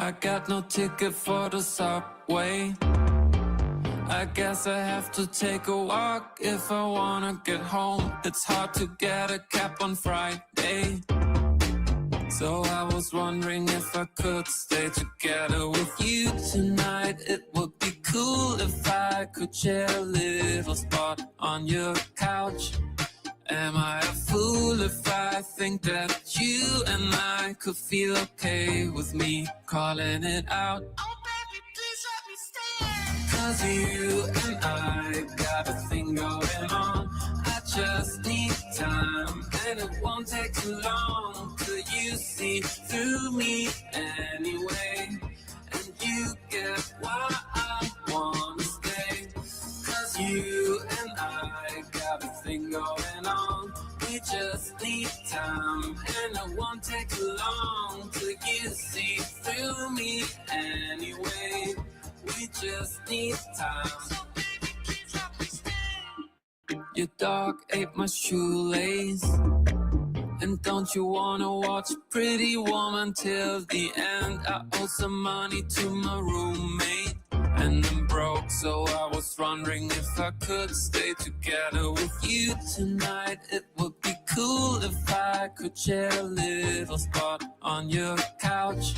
I got no ticket for the subway. I guess I have to take a walk if I wanna get home. It's hard to get a cab on Friday. So I was wondering if I could stay together with you tonight. It would be cool if I could share a little spot on your couch. Am I a fool if I think that you and I could feel okay with me calling it out? Oh baby, please let me stay. 'Cause you and I got a thing going on. I just need time and it won't take too long. Could you see through me anyway? And you get why I wanna stay. 'Cause you and I got a thing going on. We just need time and it won't take too long. Till you see through me anyway. We just need time. So baby, please let me stay. Your dog ate my shoelace. And don't you wanna watch Pretty Woman till the end? I owe some money to my roommate, and I'm broke, so I was wondering if I could stay together with you tonight. It would be cool if I could share a little spot on your couch.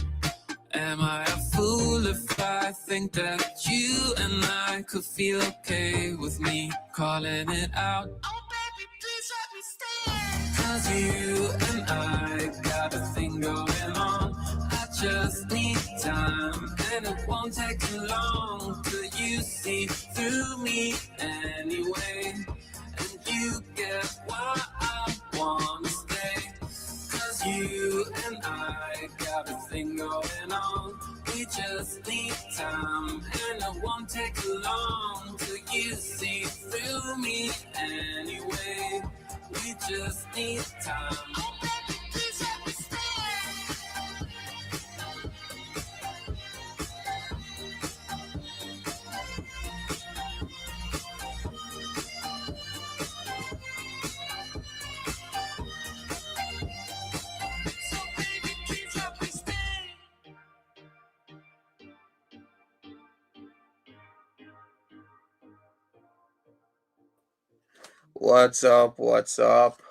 Am I a fool if I think that you and I could feel okay with me calling it out? Oh baby, please let me stay. 'Cause you and I got a thing going on. I just need time and it won't take too long. Till you see through me anyway. And you get why I wanna stay. 'Cause you and I got a thing going on. We just need time and it won't take too long. Till you see through me anyway. We just need time. Oh baby, please let me stay. So baby, please let me stay. What's up? What's up,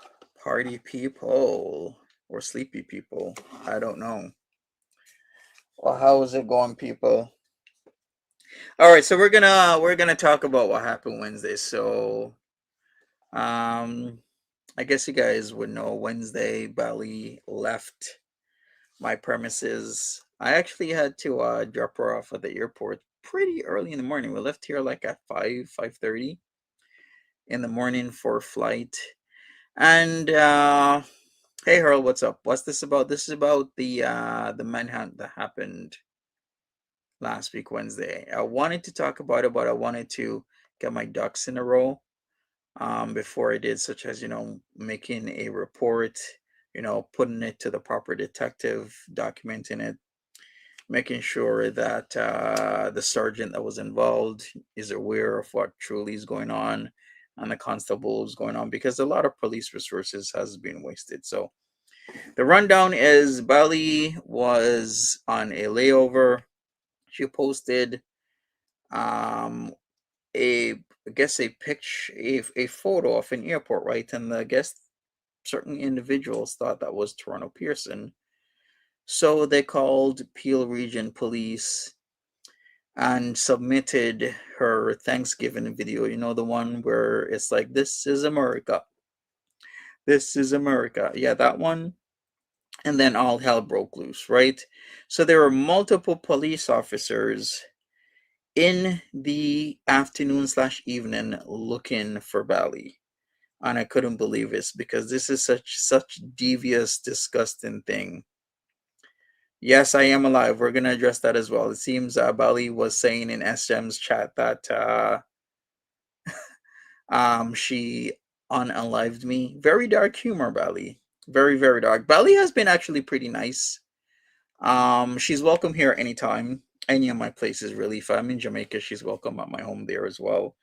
party people or sleepy people? I don't know. Well, how is it going, people? All right, so we're gonna talk about what happened Wednesday. So, um, I guess you guys would know Wednesday, Bali left my premises. I actually had to drop her off at the airport pretty early in the morning. We left here like at 5:30 in the morning for a flight. And hey Earl, what's up? What's this about? This is about the manhunt that happened last week Wednesday. I wanted to talk about it, but I wanted to get my ducks in a row before I did, such as making a report, putting it to the proper detective, documenting it, making sure that the sergeant that was involved is aware of what truly is going on and the constable is going on, because a lot of police resources has been wasted. So the rundown is Bali was on a layover. She posted um a I guess a picture, a photo of an airport, right? And I guess certain individuals thought that was Toronto Pearson. So they called Peel Region Police and submitted her Thanksgiving video. You know, the one where it's like, "This is America. This is America." Yeah, that one. And then all hell broke loose, right? So there were multiple police officers in the afternoon slash evening looking for Bali. And I couldn't believe this because this is such devious, disgusting thing. Yes, I am alive. We're gonna address that as well. It seems Bali was saying in SM's chat that she unalived me. Very dark humor, Bali. Very, very dark. Bali has been actually pretty nice. She's welcome here anytime. Any of my places, really. If I'm in Jamaica, she's welcome at my home there as well.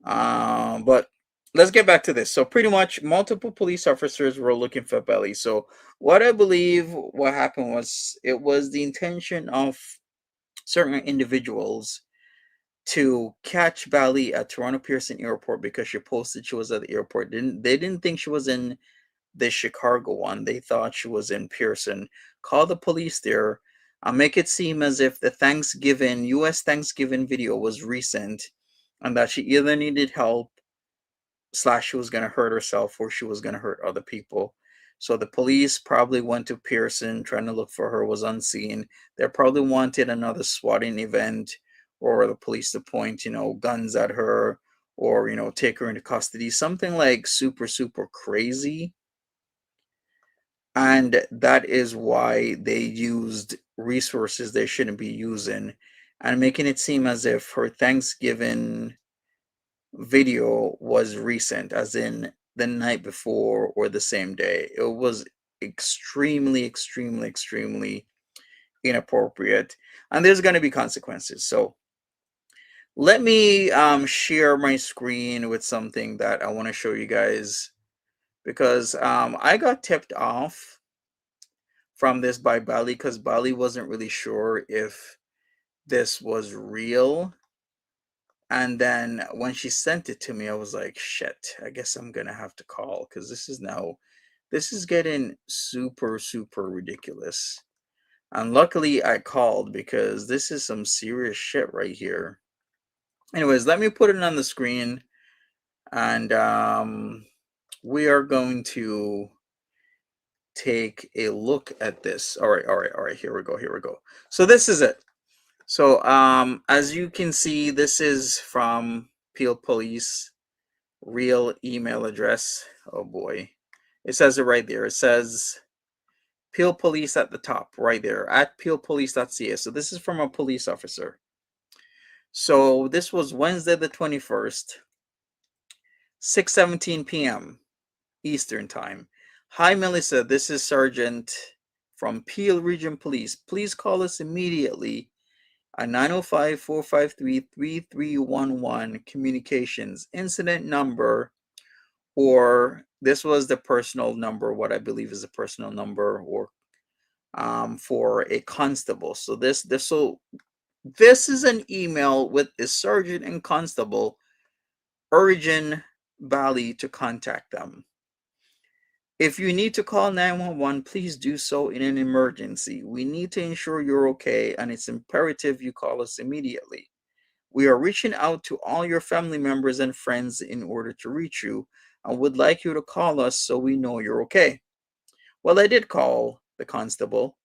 But let's get back to this. So pretty much multiple police officers were looking for Belly. So what I believe what happened was it was the intention of certain individuals to catch Bali at Toronto Pearson Airport because she posted she was at the airport. They didn't think she was in the Chicago one. They thought she was in Pearson. Call the police there. Make it seem as if the Thanksgiving U.S. Thanksgiving video was recent, and that she either needed help slash she was going to hurt herself or she was going to hurt other people. So the police probably went to Pearson trying to look for her, was unseen. They probably wanted another swatting event or the police to point, guns at her or, take her into custody. Something like super, super crazy. And that is why they used resources they shouldn't be using and making it seem as if her Thanksgiving video was recent, as in the night before or the same day. It was extremely, extremely, extremely inappropriate. And there's going to be consequences. So let me share my screen with something that I want to show you guys because I got tipped off from this by Bali because Bali wasn't really sure if this was real. And then when she sent it to me, I was like, shit, I guess I'm going to have to call because this is getting super, super ridiculous. And luckily I called because this is some serious shit right here. Anyways, let me put it on the screen and we are going to take a look at this. All right, all right, all right. Here we go. Here we go. So this is it. So as you can see, this is from Peel Police real email address. Oh boy. It says it right there. It says Peel Police at the top, right there, at peelpolice.ca. So this is from a police officer. So this was Wednesday the 21st, 6:17 p.m. Eastern Time. Hi Melissa, this is Sergeant from Peel Region Police. Please call us immediately at 905-453-3311 communications incident number, or this was the personal number, what I believe is a personal number, or for a constable. So this is an email with the sergeant and constable urging Bali to contact them. If you need to call 911, please do so in an emergency. We need to ensure you're okay, and it's imperative you call us immediately. We are reaching out to all your family members and friends in order to reach you and would like you to call us so we know you're okay. Well, I did call the constable,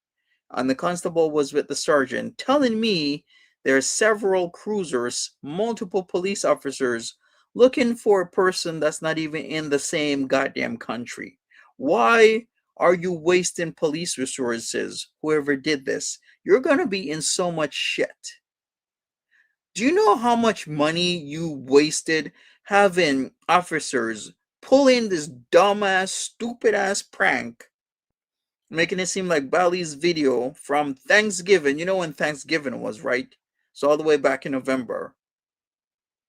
and the constable was with the sergeant telling me there are several cruisers, multiple police officers looking for a person that's not even in the same goddamn country. Why are you wasting police resources, whoever did this? You're going to be in so much shit. Do you know how much money you wasted having officers pulling this dumbass, stupid ass prank, making it seem like Bali's video from Thanksgiving? You know when Thanksgiving was, right? So all the way back in November.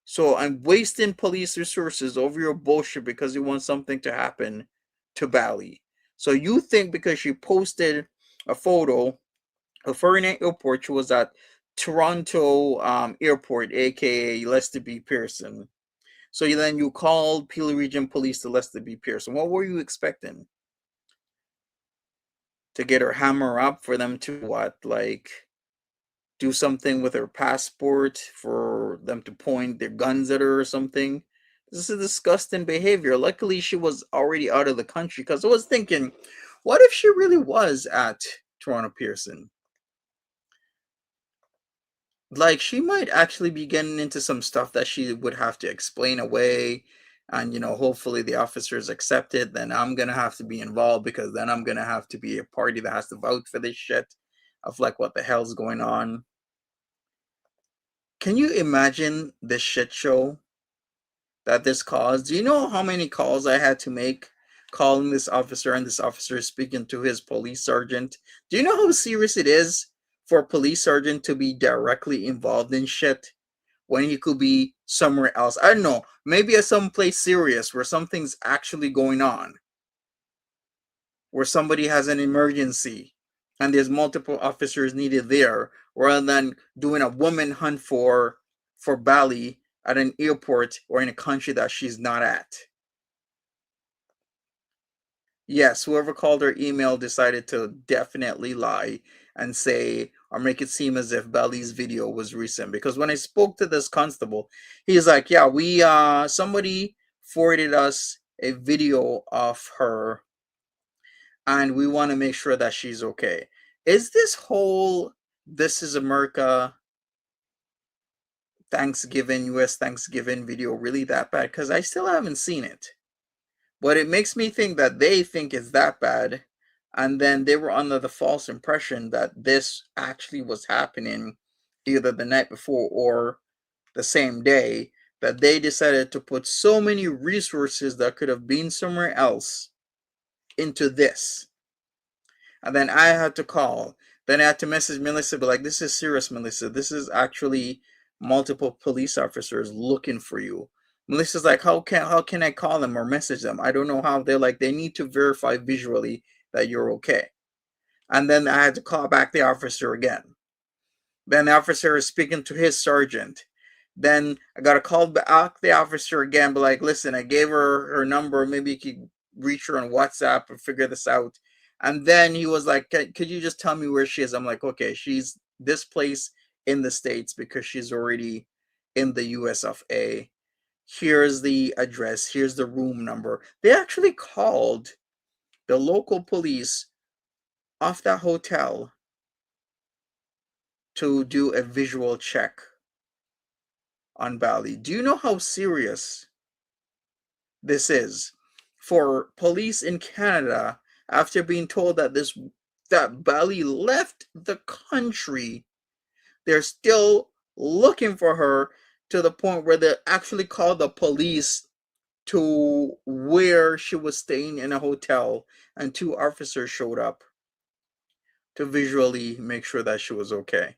So I'm wasting police resources over your bullshit because you want something to happen to Bali. So you think because she posted a photo of her in an airport, she was at Toronto Airport, aka Lester B. Pearson. So then you called Peel Region Police to Lester B. Pearson. What were you expecting? To get her hammer up for them to what? Like do something with her passport, for them to point their guns at her or something? This is disgusting behavior. Luckily, she was already out of the country because I was thinking, what if she really was at Toronto Pearson? Like she might actually be getting into some stuff that she would have to explain away, and hopefully the officers accept it. Then I'm gonna have to be involved because then I'm gonna have to be a party that has to vote for this shit of like what the hell's going on. Can you imagine the shit show that this caused? Do you know how many calls I had to make calling this officer, and this officer speaking to his police sergeant? Do you know how serious it is for a police sergeant to be directly involved in shit? when he could be somewhere else. I don't know, maybe at some place serious where something's actually going on, where somebody has an emergency and there's multiple officers needed there, rather than doing a woman hunt for Bali at an airport or in a country that she's not at. Yes, whoever called her email decided to definitely lie and say or make it seem as if Bali's video was recent. Because when I spoke to this constable, he's like, "Yeah, we somebody forwarded us a video of her and we want to make sure that she's okay." Is this whole "This is America" Thanksgiving, US Thanksgiving video really that bad? Because I still haven't seen it. But it makes me think that they think it's that bad. And then they were under the false impression that this actually was happening either the night before or the same day, that they decided to put so many resources that could have been somewhere else into this. And then I had to call. Then I had to message Melissa, be like, "This is serious, Melissa. This is actually multiple police officers looking for you." Melissa's like, how can I call them or message them? I don't know how. They're like, they need to verify visually that you're okay. And then I had to call back the officer again. Then the officer is speaking to his sergeant. Then I got to call back the officer again, but like, "Listen, I gave her number. Maybe you could reach her on WhatsApp and figure this out." And then he was like, "Could you just tell me where she is?" I'm like, "Okay, she's this place in the States because she's already in the US of A. Here's the address. Here's the room number." They actually called the local police of that hotel to do a visual check on Bali. Do you know how serious this is for police in Canada after being told that Bali left the country? They're still looking for her to the point where they actually called the police to where she was staying in a hotel, and two officers showed up to visually make sure that she was okay.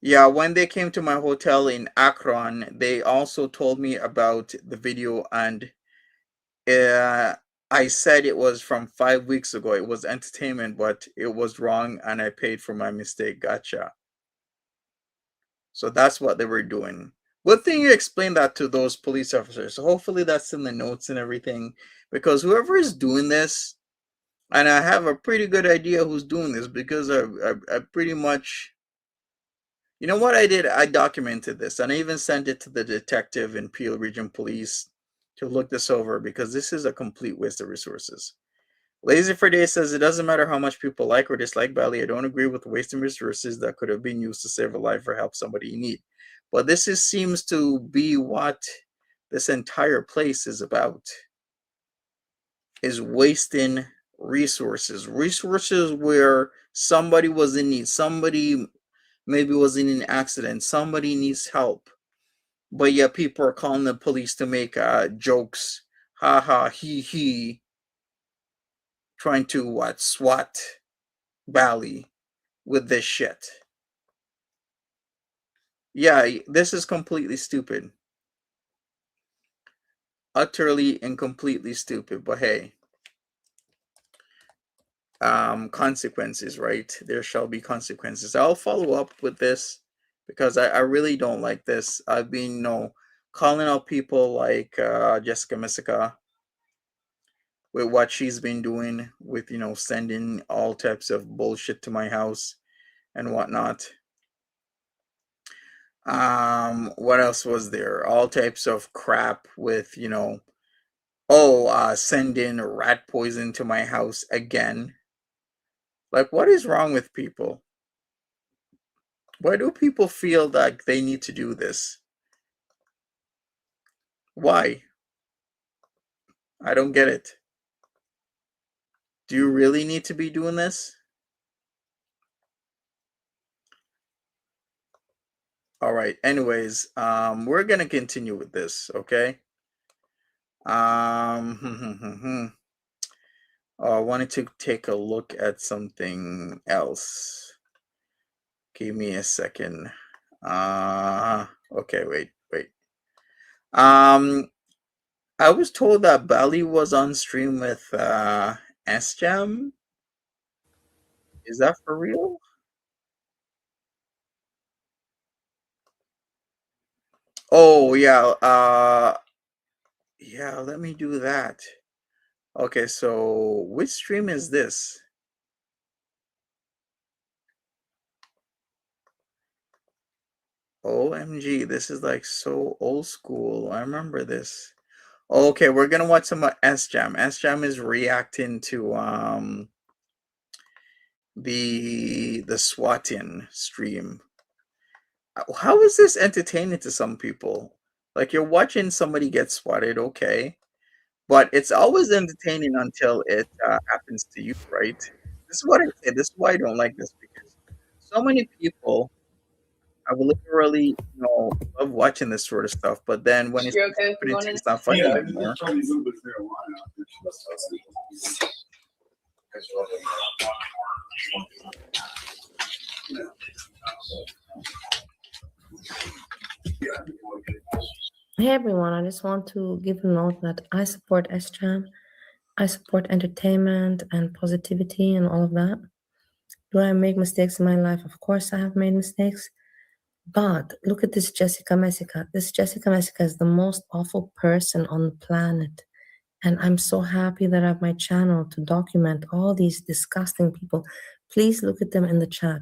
Yeah, when they came to my hotel in Akron, they also told me about the video, and uh, I said it was from 5 weeks ago. It was entertainment, but it was wrong, and I paid for my mistake. Gotcha. So that's what they were doing. Good thing you explained that to those police officers. So hopefully that's in the notes and everything, because whoever is doing this, and I have a pretty good idea who's doing this because I pretty much, you know what I did? I documented this and I even sent it to the detective in Peel Region Police to look this over because this is a complete waste of resources. Lazy for Day says it doesn't matter how much people like or dislike Bali. I don't agree with wasting resources that could have been used to save a life or help somebody in need. But seems to be what this entire place is about, is wasting resources where somebody was in need, somebody maybe was in an accident, somebody needs help, but yet people are calling the police to make jokes, ha ha he he, trying to swat Bali with this shit. Yeah, this is completely stupid, utterly and completely stupid, but hey, consequences, right? There shall be consequences. I'll follow up with this because I really don't like this. I've been, calling out people like Jessica Messica with what she's been doing with, sending all types of bullshit to my house and whatnot. What else was there? All types of crap with, sending rat poison to my house again. Like, what is wrong with people? Why do people feel like they need to do this? Why? I don't get it. Do you really need to be doing this? All right. Anyways, we're gonna continue with this, okay? Oh, I wanted to take a look at something else. Give me a second. Okay, wait. Um, I was told that Bali was on stream with S Jam. Is that for real? Oh yeah. Yeah. Let me do that. Okay. So which stream is this? OMG, this is like so old school. I remember this. Okay, we're gonna watch some S Jam. S Jam is reacting to the swatting stream. How is this entertaining to some people? Like you're watching somebody get swatted, okay, but it's always entertaining until it happens to you, right? This is what I say. This is why I don't like this because so many people I will literally, love watching this sort of stuff, but then when it You're starts okay with happening going to you, in? it's not funny anymore. Hey everyone, I just want to give a note that I support SJAM. I support entertainment and positivity and all of that. Do I make mistakes in my life? Of course, I have made mistakes. But look at this Jessica Messica. This Jessica Messica is the most awful person on the planet. And I'm so happy that I have my channel to document all these disgusting people. Please look at them in the chat.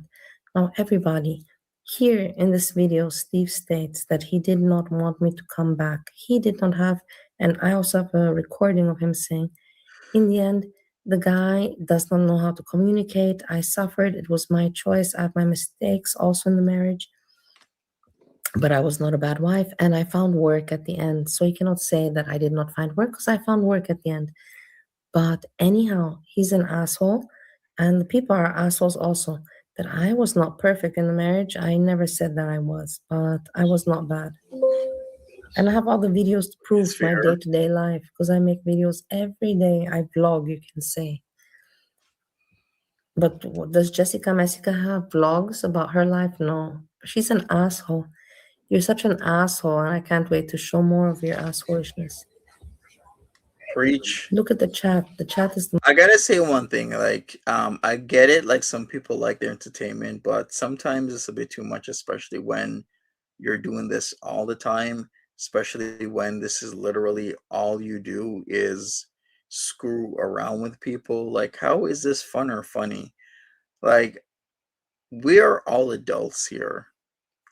Now, everybody, here in this video, Steve states that he did not want me to come back. He did not have, and I also have a recording of him saying, in the end, the guy does not know how to communicate. I suffered. It was my choice. I have my mistakes also in the marriage. But I was not a bad wife, and I found work at the end. So you cannot say that I did not find work because I found work at the end. But anyhow, he's an asshole, and the people are assholes also. That I was not perfect in the marriage, I never said that I was, but I was not bad. And I have all the videos to prove It's my fair. day-to-day life because I make videos every day. I vlog, you can say. But does Jessica Messica have vlogs about her life? No. She's an asshole. You're such an asshole, and I can't wait to show more of your assholishness. Preach. Look at the chat. The chat is I gotta say one thing, like, I get it, like some people like their entertainment, but sometimes it's a bit too much, especially when you're doing this all the time, especially when this is literally all you do is screw around with people. Like, how is this fun or funny? Like, we are all adults here.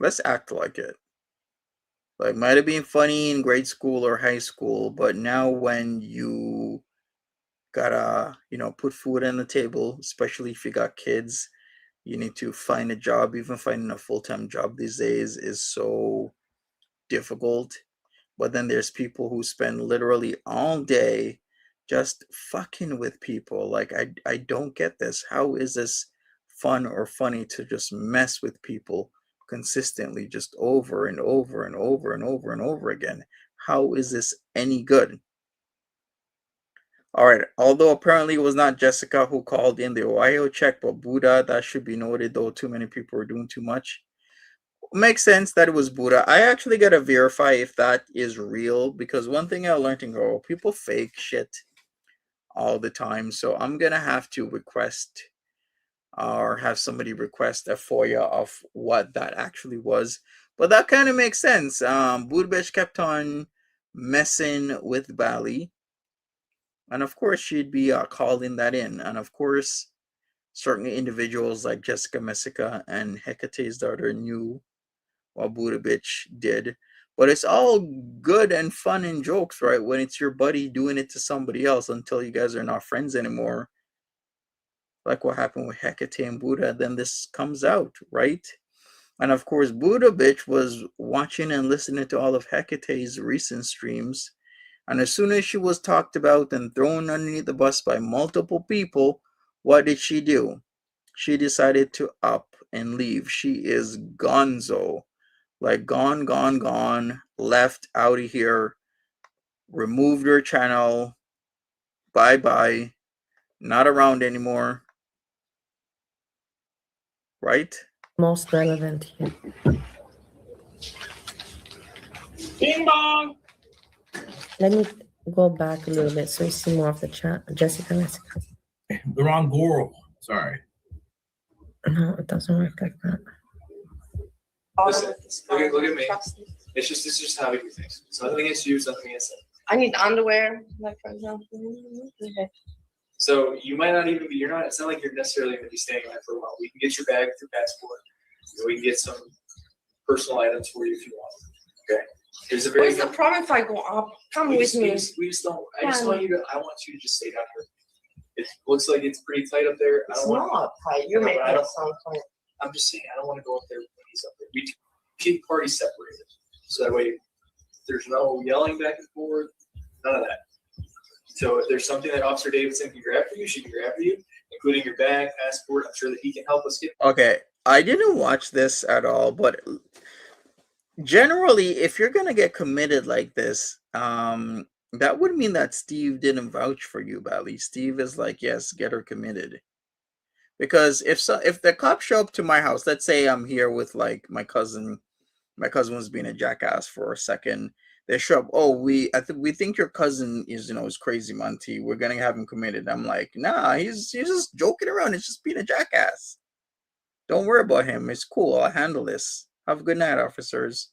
Let's act like it. Like, might have been funny in grade school or high school, but now when you gotta, put food on the table, especially if you got kids, you need to find a job. Even finding a full-time job these days is so difficult. But then there's people who spend literally all day just fucking with people. Like, I don't get this. How is this fun or funny to just mess with people consistently, just over and over and over and over and over again? How is this any good? All right. Although apparently it was not Jessica who called in the Ohio check, but Buddha, that should be noted, though too many people were doing too much. Makes sense that it was Buddha. I actually gotta verify if that is real, because one thing I learned in Go, people fake shit all the time. So I'm gonna have to request or have somebody request a FOIA of what that actually was. But that kind of makes sense. Budbesh kept on messing with Bali. And of course, she'd be calling that in. And of course, certain individuals like Jessica Messica and Hecate's daughter knew what Buddha bitch did. But it's all good and fun and jokes, right? When it's your buddy doing it to somebody else until you guys are not friends anymore. Like what happened with Hecate and Buddha, then this comes out, right? And of course, Buddha bitch was watching and listening to all of Hecate's recent streams. And as soon as she was talked about and thrown underneath the bus by multiple people, what did she do? She decided to up and leave. She is gonzo. Like gone, gone, gone, left out of here, removed her channel, bye bye, not around anymore, right? most relevant here. Ding dong. Let me go back a little bit so you see more of the chat. Jessica. The wrong girl. Sorry. No, it doesn't work like that. Listen, look at me. It's just how we do things. It's nothing against you, it's nothing against them. I need underwear, like for example. Okay. So you might not even be, it's not like you're necessarily going to be staying there for a while. We can get your bag with your passport. We can get some personal items for you if you want. Okay. There's a very What's the problem if I go up? Come with me. We just don't, I want you to just stay down here. It looks like it's pretty tight up there. It's not tight. You're making it sound tight. I'm just saying, I don't want to go up there when he's up there. We keep parties separated. So that way there's no yelling back and forth, none of that. So if there's something that Officer Davidson can grab for you, she can grab for you, including your bag, passport. I'm sure that he can help us get. Okay, I didn't watch this at all, but generally, if you're gonna get committed like this, that would mean that Steve didn't vouch for you, Bally. Steve is like, yes, get her committed. Because if the cops show up to my house, let's say I'm here with like my cousin was being a jackass for a second. They show up, oh, we think your cousin is crazy, Monty. We're gonna have him committed. I'm like, nah, he's just joking around. It's just being a jackass. Don't worry about him. It's cool. I'll handle this. Have a good night, officers.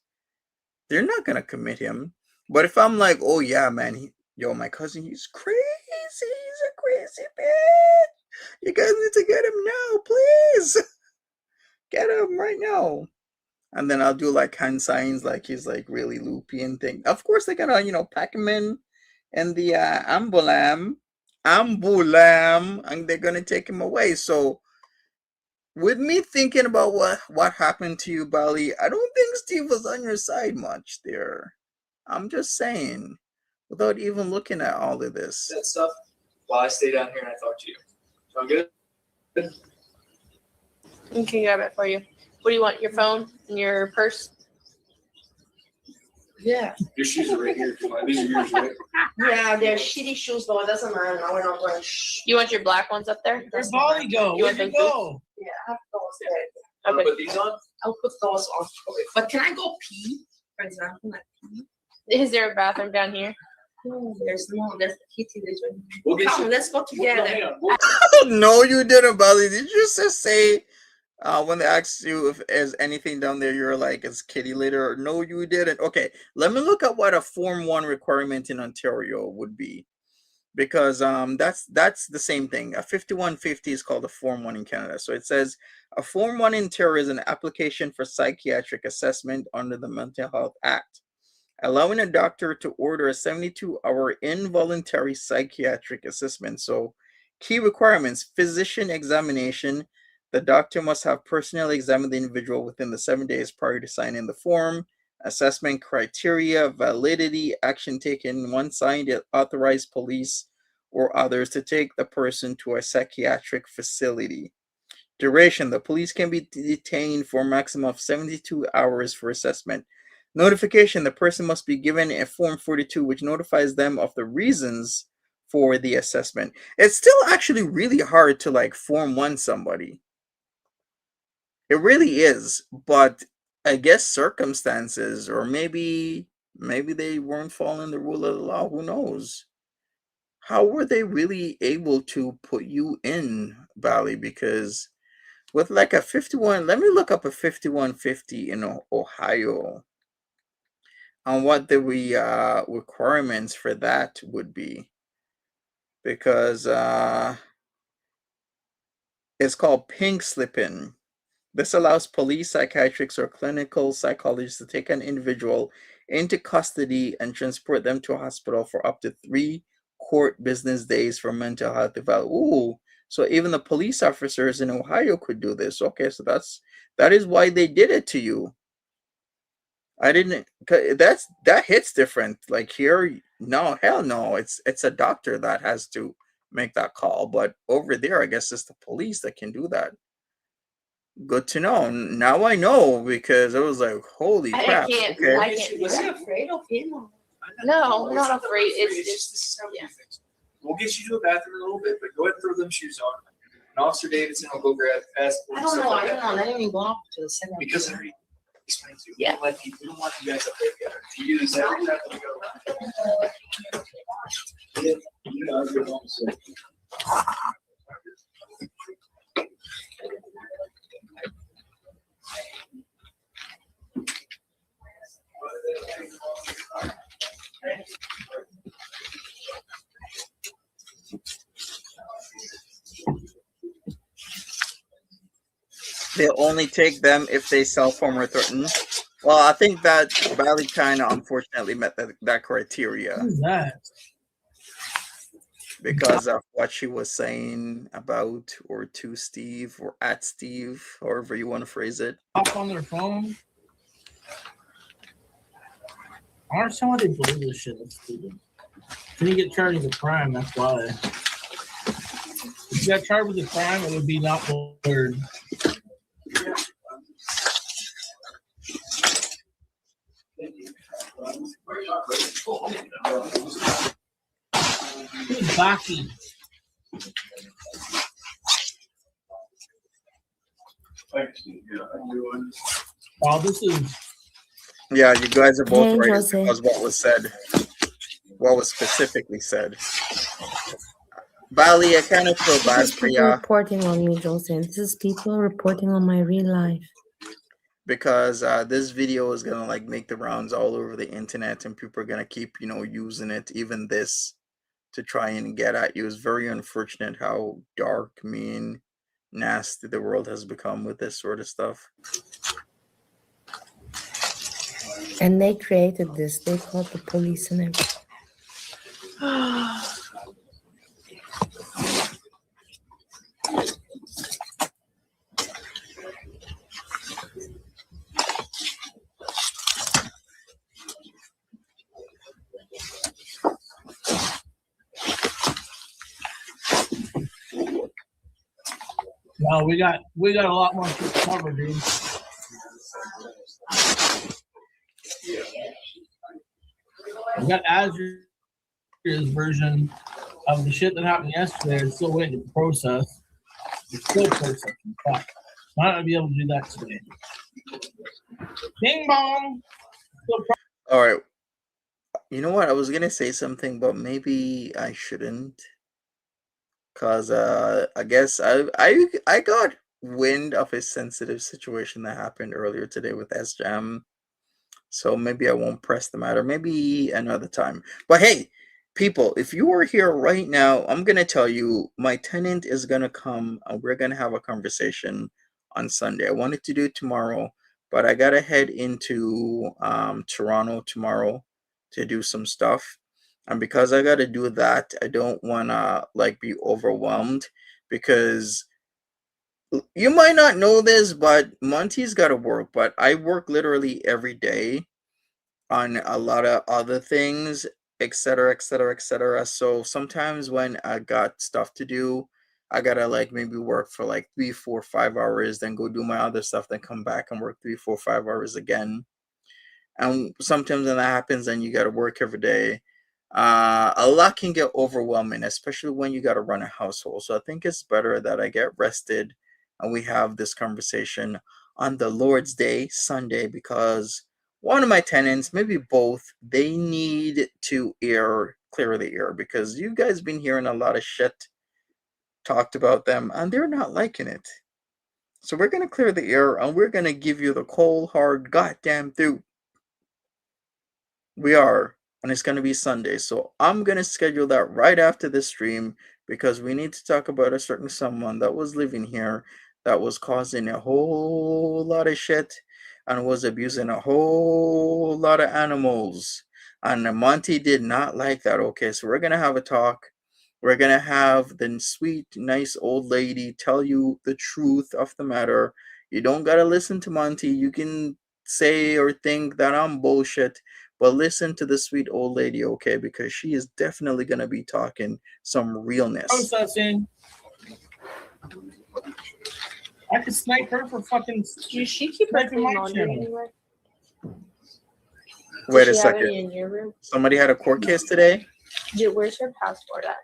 They're not gonna commit him. But if I'm like, oh yeah, man, my cousin, he's crazy. He's a crazy bitch. You guys need to get him now, please. Get him right now. And then I'll do like hand signs, like he's like really loopy and thing. Of course, they gotta pack him in the ambulam, and they're gonna take him away. So, with me thinking about what happened to you, Bali, I don't think Steve was on your side much there. I'm just saying, without even looking at all of this. That stuff while I stay down here and I talk to you. Sound good? I can grab it for you. What do you want? Your phone and your purse? Yeah. Your shoes are right here. These are yours, right? Yeah, they're shitty shoes though. It doesn't matter. Now we're not going. You want your black ones up there? Where's Molly go? Where'd you go? Yeah, I have those there. Okay. Put these on? I'll put those on. But can I go pee, for example? Like pee? Is there a bathroom down here? No, there's the kitty. We'll Come, let's go together. No, you didn't, Bali. Did you just say when they asked you if there's anything down there, you're like, it's kitty litter? No, you didn't. Okay, let me look at what a Form 1 requirement in Ontario would be. Because that's the same thing. A 5150 is called a Form 1 in Canada. So it says a Form 1 in Ontario is an application for psychiatric assessment under the Mental Health Act, allowing a doctor to order a 72-hour involuntary psychiatric assessment. So key requirements: physician examination. The doctor must have personally examined the individual within the 7 days prior to signing the form. Assessment criteria: validity, action taken. One signed, it authorized police or others to take the person to a psychiatric facility. Duration: the police can be detained for a maximum of 72 hours for assessment. Notification: the person must be given a Form 42, which notifies them of the reasons for the assessment. It's still actually really hard to like Form 1 somebody. It really is, but I guess circumstances, or maybe they weren't following the rule of the law. Who knows? How were they really able to put you in, Bali? Because with like a 51, let me look up a 5150 in Ohio on what the requirements for that would be. Because it's called pink slipping. This allows police, psychiatrists, or clinical psychologists to take an individual into custody and transport them to a hospital for up to 3 court business days for mental health evaluation. Ooh, so even the police officers in Ohio could do this. Okay, so that is why they did it to you. I didn't. That hits different. Like here, no, hell no. It's a doctor that has to make that call. But over there, I guess it's the police that can do that. Good to know. Now I know, because it was like, holy crap. I can't. I'm afraid of him. No, I'm not afraid. It's just this is how we do things. We'll get you to a bathroom in a little bit, but go ahead and throw them shoes on. Officer Davidson will go grab passport. I don't know. I didn't even go off to the second. Because I already explained to you. Yeah. We don't want you guys up there together. To use every time we go. They'll only take them if they self-harm or threaten. Well, I think that Valley kind of unfortunately met that criteria. Who's that? Because of what she was saying about or to Steve or at Steve, however you want to phrase it. Off on their phone. I don't understand why they believe this shit. That's stupid. Can you get charged with a crime? That's why. If you got charged with a crime, it would be not blurred. Who's Baki? Oh, this is. Yeah, you guys are both Hey, right Jose. because what was said, what was specifically said. Bali, I kind of feel This bad is for people ya reporting on me, Jose. This is people reporting on my real life. because this video is gonna like make the rounds all over the internet, and people are gonna keep using it, even this, to try and get at you. It's very unfortunate how dark, mean, nasty the world has become with this sort of stuff. And they created this. They called the police and everything. Well, we got a lot more to cover, dude. We got Azure's version of the shit that happened yesterday. It's still waiting to process. It's still processing. But I'm not gonna be able to do that today. Bing bong. All right. You know what? I was gonna say something, but maybe I shouldn't, cause I guess I got wind of a sensitive situation that happened earlier today with SJam, so maybe I won't press the matter. Maybe another time. But hey, people, if you are here right now, I'm gonna tell you my tenant is gonna come and we're gonna have a conversation on Sunday. I wanted to do it tomorrow, but I gotta head into Toronto tomorrow to do some stuff. And because I gotta do that, I don't wanna like be overwhelmed, because you might not know this, but Monty's gotta work, but I work literally every day on a lot of other things, etc., etc., etc. So sometimes when I got stuff to do, I gotta like maybe work for like 3, 4, 5 hours, then go do my other stuff, then come back and work 3, 4, 5 hours again. And sometimes when that happens, then you gotta work every day. A lot can get overwhelming, especially when you gotta run a household. So I think it's better that I get rested and we have this conversation on the Lord's Day, Sunday, because one of my tenants, maybe both, they need to clear the air, because you guys been hearing a lot of shit talked about them and they're not liking it. So we're gonna clear the air and we're gonna give you the cold hard goddamn truth. We are, and it's gonna be Sunday. So I'm gonna schedule that right after this stream, because we need to talk about a certain someone that was living here that was causing a whole lot of shit and was abusing a whole lot of animals. And Monty did not like that. Okay, so we're gonna have a talk. We're gonna have the sweet, nice old lady tell you the truth of the matter. You don't gotta listen to Monty. You can say or think that I'm bullshit, but listen to the sweet old lady, okay? Because she is definitely gonna be talking some realness. Processing. I could snipe her for fucking. Does she keep her sniping my laundry channel. anywhere? Wait a Does she have any second. in your room? Somebody had a court case today? Where's her passport at?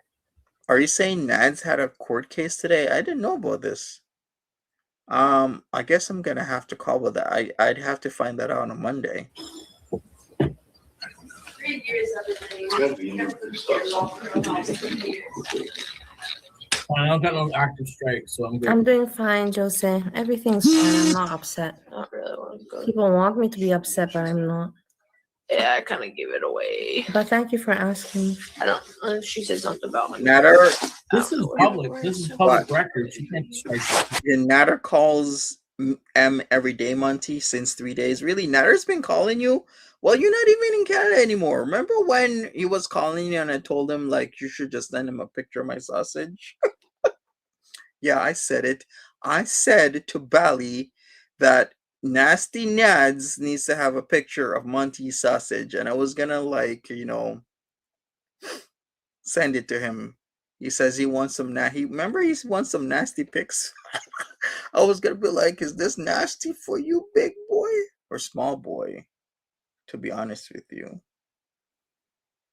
Are you saying Nads had a court case today? I didn't know about this. I guess I'm gonna have to call with that. I'd have to find that out on Monday. 3 years of it. I don't got no active strike, so I'm good. I'm doing fine, Jose. Everything's fine. I'm not upset. Not really want to go. People want me to be upset, but I'm not. Yeah, I kind of gave it away. But thank you for asking. I don't. She said something about my. Natter, This is public. This is public record. She can't strike. Natter calls M every day, Monty, since 3 days. Really, Natter's been calling you? Well, you're not even in Canada anymore. Remember when he was calling you and I told him, like, you should just send him a picture of my sausage? Yeah, I said it. I said to Bally that Nasty Nads needs to have a picture of Monty's sausage. And I was gonna, like, send it to him. He says he wants some he wants some nasty pics. I was gonna be like, is this nasty for you, big boy or small boy? To be honest with you.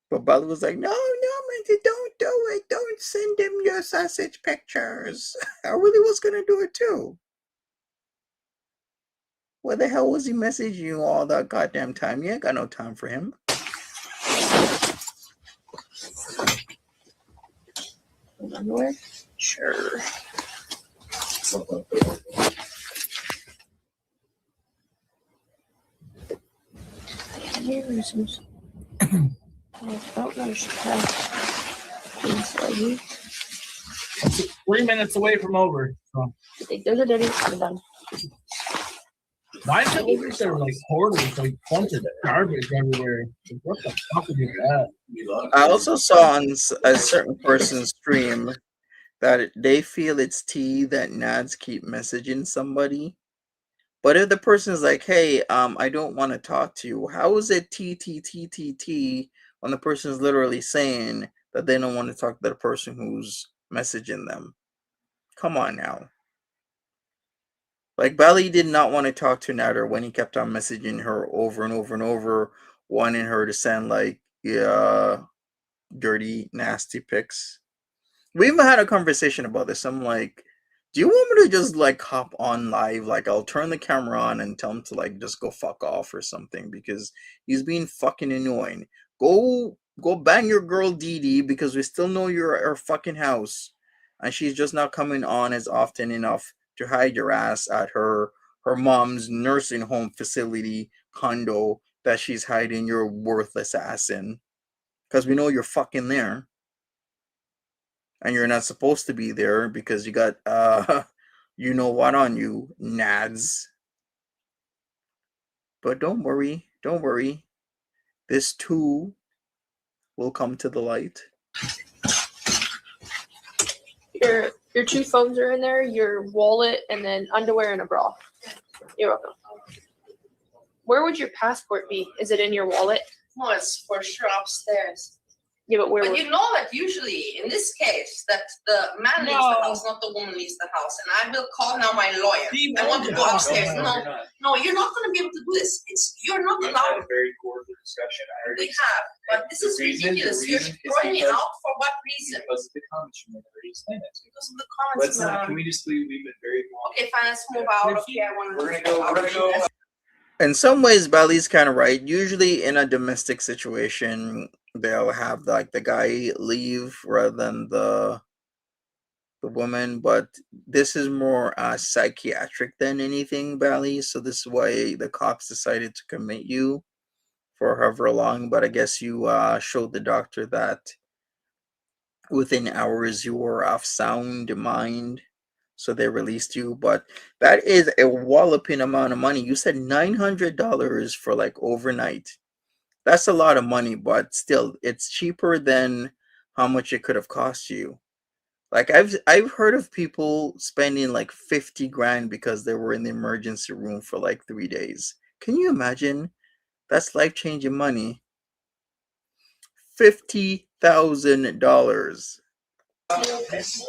But Bali was like, no, Monty, don't do it. Don't send him your sausage pictures. I really was gonna do it too. Where the hell was he messaging you all that goddamn time? You ain't got no time for him. Underwear? Sure. It's 3 minutes away from over. So. Those are dirty. I'm done. Why is it like they're like hoarders, like bunch of garbage everywhere? Like, what the fuck is that? I also saw on a certain person's stream that they feel it's tea that Nads keep messaging somebody. But if the person is like, hey, I don't want to talk to you, how is it T when the person is literally saying that they don't want to talk to the person who's messaging them? Come on now. Like, Bally did not want to talk to Nader when he kept on messaging her over and over and over, wanting her to send, like, dirty, nasty pics. We even had a conversation about this. I'm like, do you want me to just, like, hop on live? Like, I'll turn the camera on and tell him to, like, just go fuck off or something because he's being fucking annoying. Go bang your girl Dee Dee because we still know you're at her fucking house and she's just not coming on as often enough to hide your ass at her mom's nursing home facility condo that she's hiding your worthless ass in. Because we know you're fucking there. And you're not supposed to be there because you got, you know what on you, Nads. But don't worry. This too will come to the light. Your 2 phones are in there, your wallet, and then underwear and a bra. You're welcome. Where would your passport be? Is it in your wallet? No, it's for sure upstairs. Yeah, but where? But you know that usually in this case that the man leaves the house, not the woman leaves the house. And I will call now my lawyer. I want to go upstairs. No, you're not going to be able to do this. You're not We've allowed. had a very core discussion. I heard We have, but this is ridiculous. You're throwing me out for what reason? Because of the comments you made. I already explained that to you. Because of the comments. Let's not. Can we just leave? We've been very long. Okay, fine. Let's move out. Okay, I want to. We're gonna go. In some ways, Bally's kind of right. Usually in a domestic situation, they'll have like the guy leave rather than the woman, but this is more psychiatric than anything, Bally. So this is why the cops decided to commit you for however long. But I guess you showed the doctor that within hours you were of sound mind, so they released you. But that is a walloping amount of money. You said $900 for like overnight. That's a lot of money, but still, it's cheaper than how much it could have cost you. Like I've heard of people spending like 50 grand because they were in the emergency room for like 3 days. Can you imagine? That's life-changing money. $50,000. That's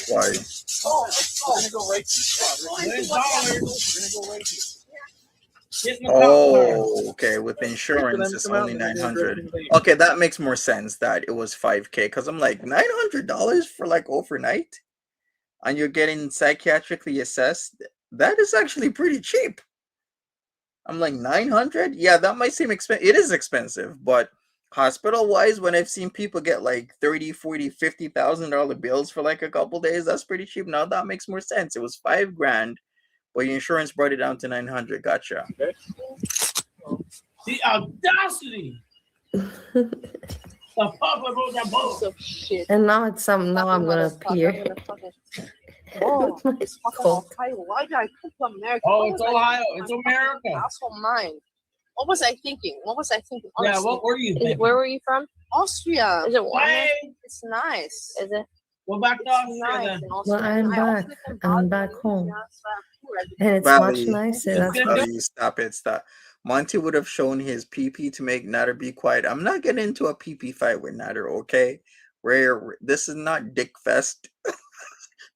why. Get in the cop car. Oh, okay. With insurance, them it's come out only and they're gonna 900. drive away. Okay, that makes more sense that it was 5K because I'm like $900 for like overnight, and you're getting psychiatrically assessed. That is actually pretty cheap. I'm like 900. Yeah, that might seem expensive. It is expensive, but hospital wise, when I've seen people get like 30, 40, $50,000 bills for like a couple days, that's pretty cheap. Now that makes more sense. It was 5 grand, but your insurance brought it down to 900. Gotcha. The audacity. The pop about that boat. So shit. And now it's some. Now I'm gonna appear. Oh, with my it's fucking coat. Ohio. Why did I come to America? Oh, What it's was I Ohio. thinking? It's My America. fucking asshole mind. What was I thinking? Yeah, Honestly? what were you thinking? Where were you from? Austria. Is it warm? Hey, It's nice. Is it? go back to It's Austria nice then. in Austria. Well, I'm I back. also lived in I'm Bali. back home, Yeah, and it's much Valley, nicer. That's for Valley, stop it, stop. Monty would have shown his PP to make Natter be quiet. I'm not getting into a PP fight with Natter, okay? This is not Dick Fest.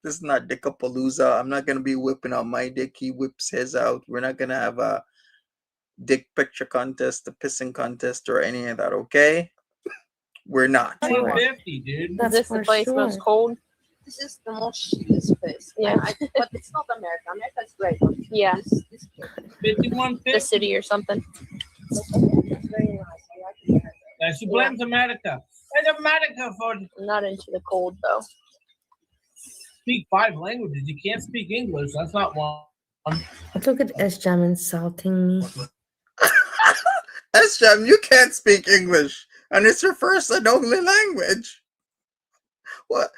This is not Dickapalooza. I'm not gonna be whipping out my dick. He whips his out. We're not gonna have a dick picture contest, a pissing contest, or any of that, okay? We're not. sure. 150, dude. Is That's this for the place most sure. cold? This is the most shittiest place. Yeah. But it's not America. America's great. Yeah. This 5150. the city or something. It's very nice. I like it. Yeah, she blames America. And America for I'm not into the cold though. speak 5 languages. You can't speak English. That's not one. Look at S-Jam insulting me. S-Jam, you can't speak English, and it's your first and only language. What?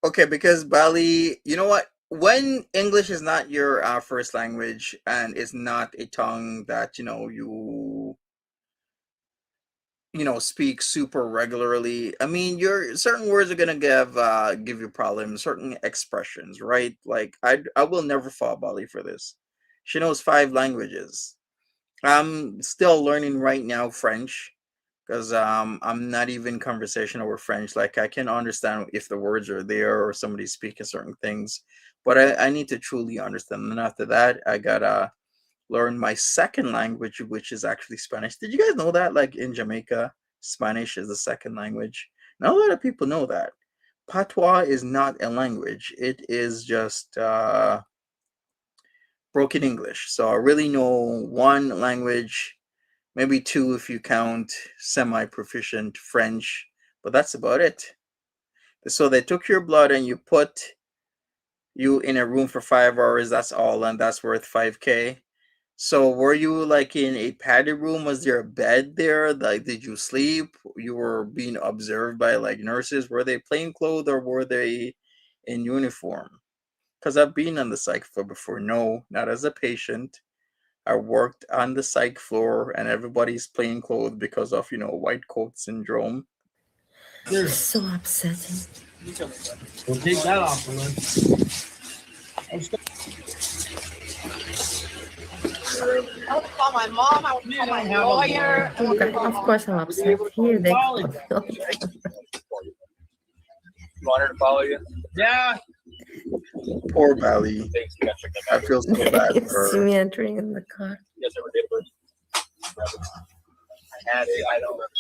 Okay, because Bali, you know what? When English is not your first language and is not a tongue that you speak super regularly, I mean, your certain words are gonna give you problems, certain expressions, right? Like I will never fault Bali for this. She knows 5 languages. I'm still learning right now French because I'm not even conversational with French. Like I can understand if the words are there or somebody's speaking certain things, but I need to truly understand. And after that, I gotta learn my second language, which is actually Spanish. Did you guys know that? Like in Jamaica, Spanish is the second language. Not a lot of people know that. Patois is not a language. It is just broken English. So I really know one language, maybe 2 if you count semi-proficient French, but that's about it. So they took your blood and you put you in a room for 5 hours. That's all, and that's worth 5K. So were you like in a padded room? Was there a bed there? Like, did you sleep? You were being observed by like nurses. Were they plain clothes or were they in uniform? Because I've been on the psych floor before. No, not as a patient. I worked on the psych floor and everybody's plain clothes because of, white coat syndrome. It's so upsetting. We'll take that off the list. I want to call my mom. I want to call my lawyer. I want to Okay, call of course I'm upset. Here they call me. You want her to follow you? Yeah. Poor Valley. Thanks. You got to check that I out. feel so bad You for see her. me entering in the car. You guys ever date a bird? I had it. I don't remember.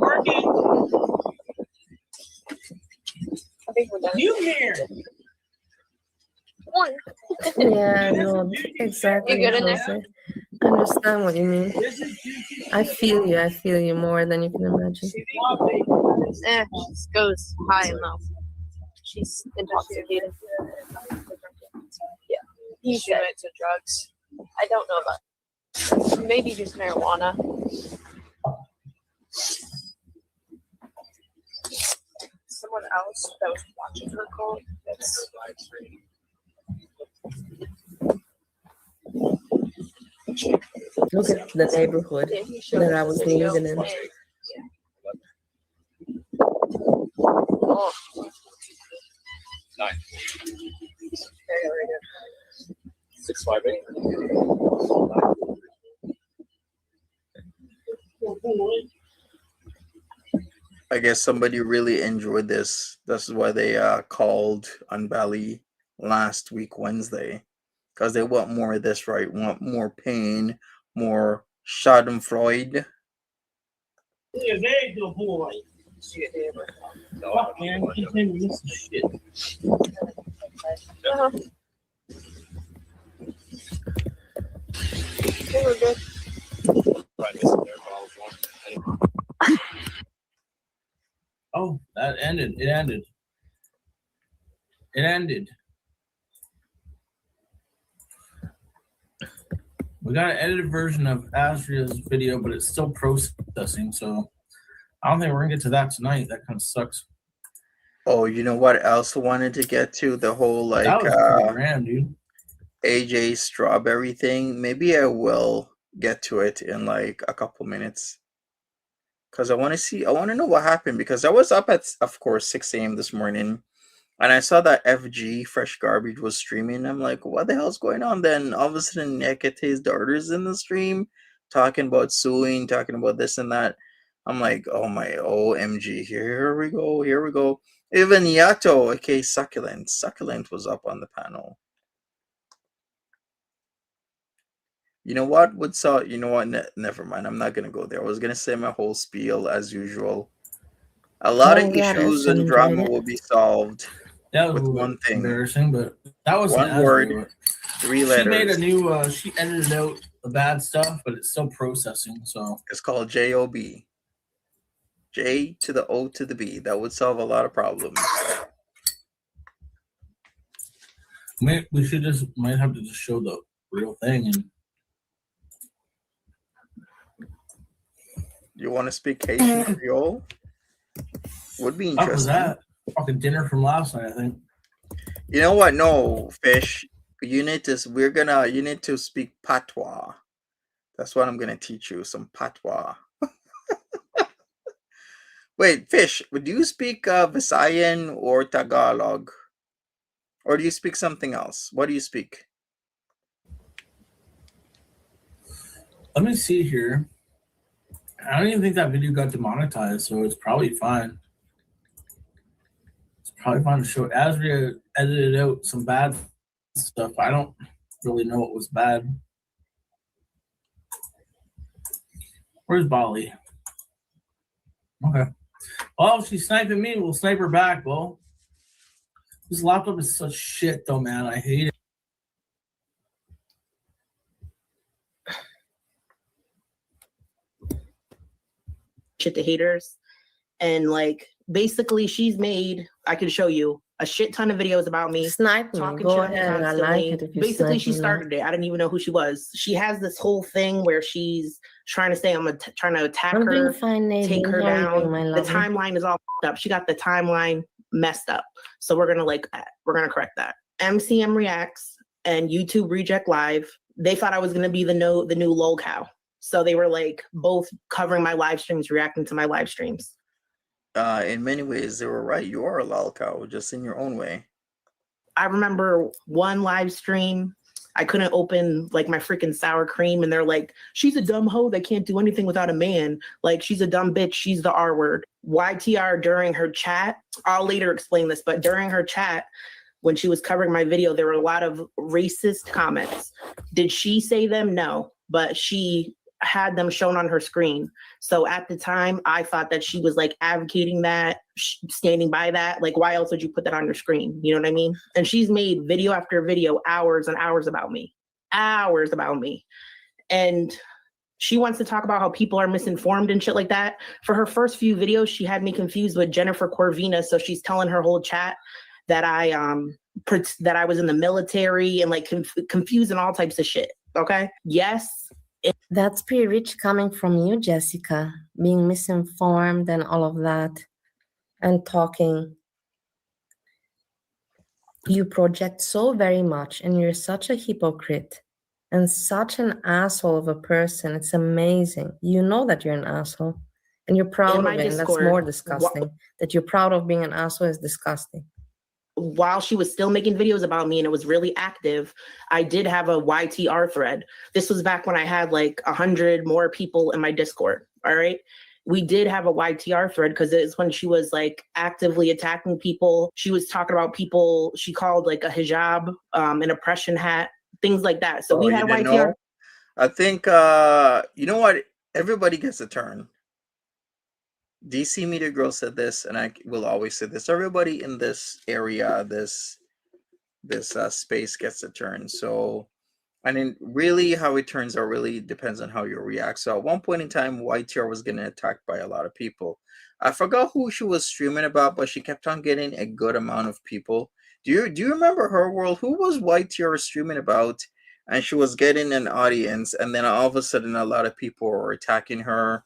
Working. I think we're done. You here. One. Yeah, no, exactly. You good in there? Jose. I understand what you mean. I feel you more than you can imagine. She just goes high and low. She's intoxicated. Yeah. He should went to drugs. I don't know about maybe just marijuana. Someone else that was watching her call. That's Look at the neighborhood yeah, he showed that I us was the video. living in. And, oh, 9. very good. 658. I guess somebody really enjoyed this. That's why they called on Bali last week Wednesday, because they want more of this, right? Want more pain, more Schadenfreude. You're a very good boy. Fuck, man, you can't miss the shit. They were good. Oh, that ended. It ended. It ended. We got an edited version of Asria's video, but it's still processing, so I don't think we're gonna get to that tonight. That kind of sucks. Oh, you know what else I wanted to get to? The whole like That was pretty grand, dude. AJ Strawberry thing. Maybe I will get to it in like a couple minutes. Because I want to know what happened, because I was up at, of course, 6 a.m. this morning, and I saw that FG Fresh Garbage was streaming. I'm like, what the hell's going on? Then all of a sudden, Nekate's daughter's in the stream, talking about suing, talking about this and that. I'm like, oh my OMG, here we go. Even Yato, okay, Succulent was up on the panel. You know what? You know what? Never mind. I'm not gonna go there. I was gonna say my whole spiel as usual. A lot of issues and drama will be solved That with was one thing. embarrassing, but that was One word, 3 letters. She made a new. She edited out the bad stuff, but it's still processing. So it's called JOB. J to the O to the B. That would solve a lot of problems. We should might have to just show the real thing. And you want to speak Haitian Creole? Would be interesting. what was that? Fucking dinner from last night, I think. You know what? No, Fish. You need to speak patois. That's what I'm gonna teach you. Some patois. Wait, Fish, do you speak Visayan or Tagalog? Or do you speak something else? What do you speak? Let me see here. I don't even think that video got demonetized, so it's probably fine. It's probably fine to show. Asria edited out some bad stuff. I don't really know what was bad. Where's Bali? Okay. Well, if she's sniping me, we'll snipe her back, Bo. This laptop is such shit, though, man. I hate it. Shit to haters. And like basically she's made, I can show you a shit ton of videos about me. Snipe me. Talking Go shit ahead. I like it if you basically snipe she me. started it. I didn't even know who she was. She has this whole thing where she's trying to say I'm trying to attack I'm doing her, fine, take her How are you down. doing, my The lovely? timeline is all fucked up. She got the timeline messed up. So we're gonna correct that. MCM Reacts and YouTube Reject Live, they thought I was gonna be the new lol cow. So they were like both covering my live streams, reacting to my live streams. In many ways, they were right. You are a lol cow, just in your own way. I remember one live stream, I couldn't open like my freaking sour cream, and they're like, she's a dumb hoe that can't do anything without a man. Like, she's a dumb bitch. She's the R word. YTR during her chat, I'll later explain this, but during her chat, when she was covering my video, there were a lot of racist comments. Did she say them? No, but she had them shown on her screen. So at the time, I thought that she was like advocating that, standing by that. Like, why else would you put that on your screen? You know what I mean? And she's made video after video, hours and hours about me. And she wants to talk about how people are misinformed and shit like that. For her first few videos, she had me confused with Jennifer Corvina. So she's telling her whole chat that I was in the military and like confused and all types of shit. Okay. Yes. That's pretty rich coming from you, Jessica, being misinformed and all of that, and talking. You project so very much, and you're such a hypocrite and such an asshole of a person. It's amazing. You know that you're an asshole, and you're proud of it, and that's more disgusting. That you're proud of being an asshole is disgusting. While she was still making videos about me and it was really active, I did have a YTR thread. This was back when I had like 100 more people in my Discord. All right. We did have a YTR thread because it's when she was like actively attacking people. She was talking about people she called like a hijab, an oppression hat, things like that. So Oh, we you had didn't YTR. know? I think you know what? Everybody gets a turn. DC Media Girl said this, and I will always say this. Everybody in this area, this space gets a turn. So, I mean, really, how it turns out really depends on how you react. So, at one point in time, YTR was getting attacked by a lot of people. I forgot who she was streaming about, but she kept on getting a good amount of people. Do you remember her world? Who was YTR streaming about? And she was getting an audience, and then all of a sudden, a lot of people were attacking her.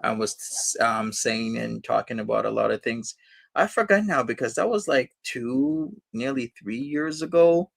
I was saying and talking about a lot of things. I forgot now because that was like nearly 3 years ago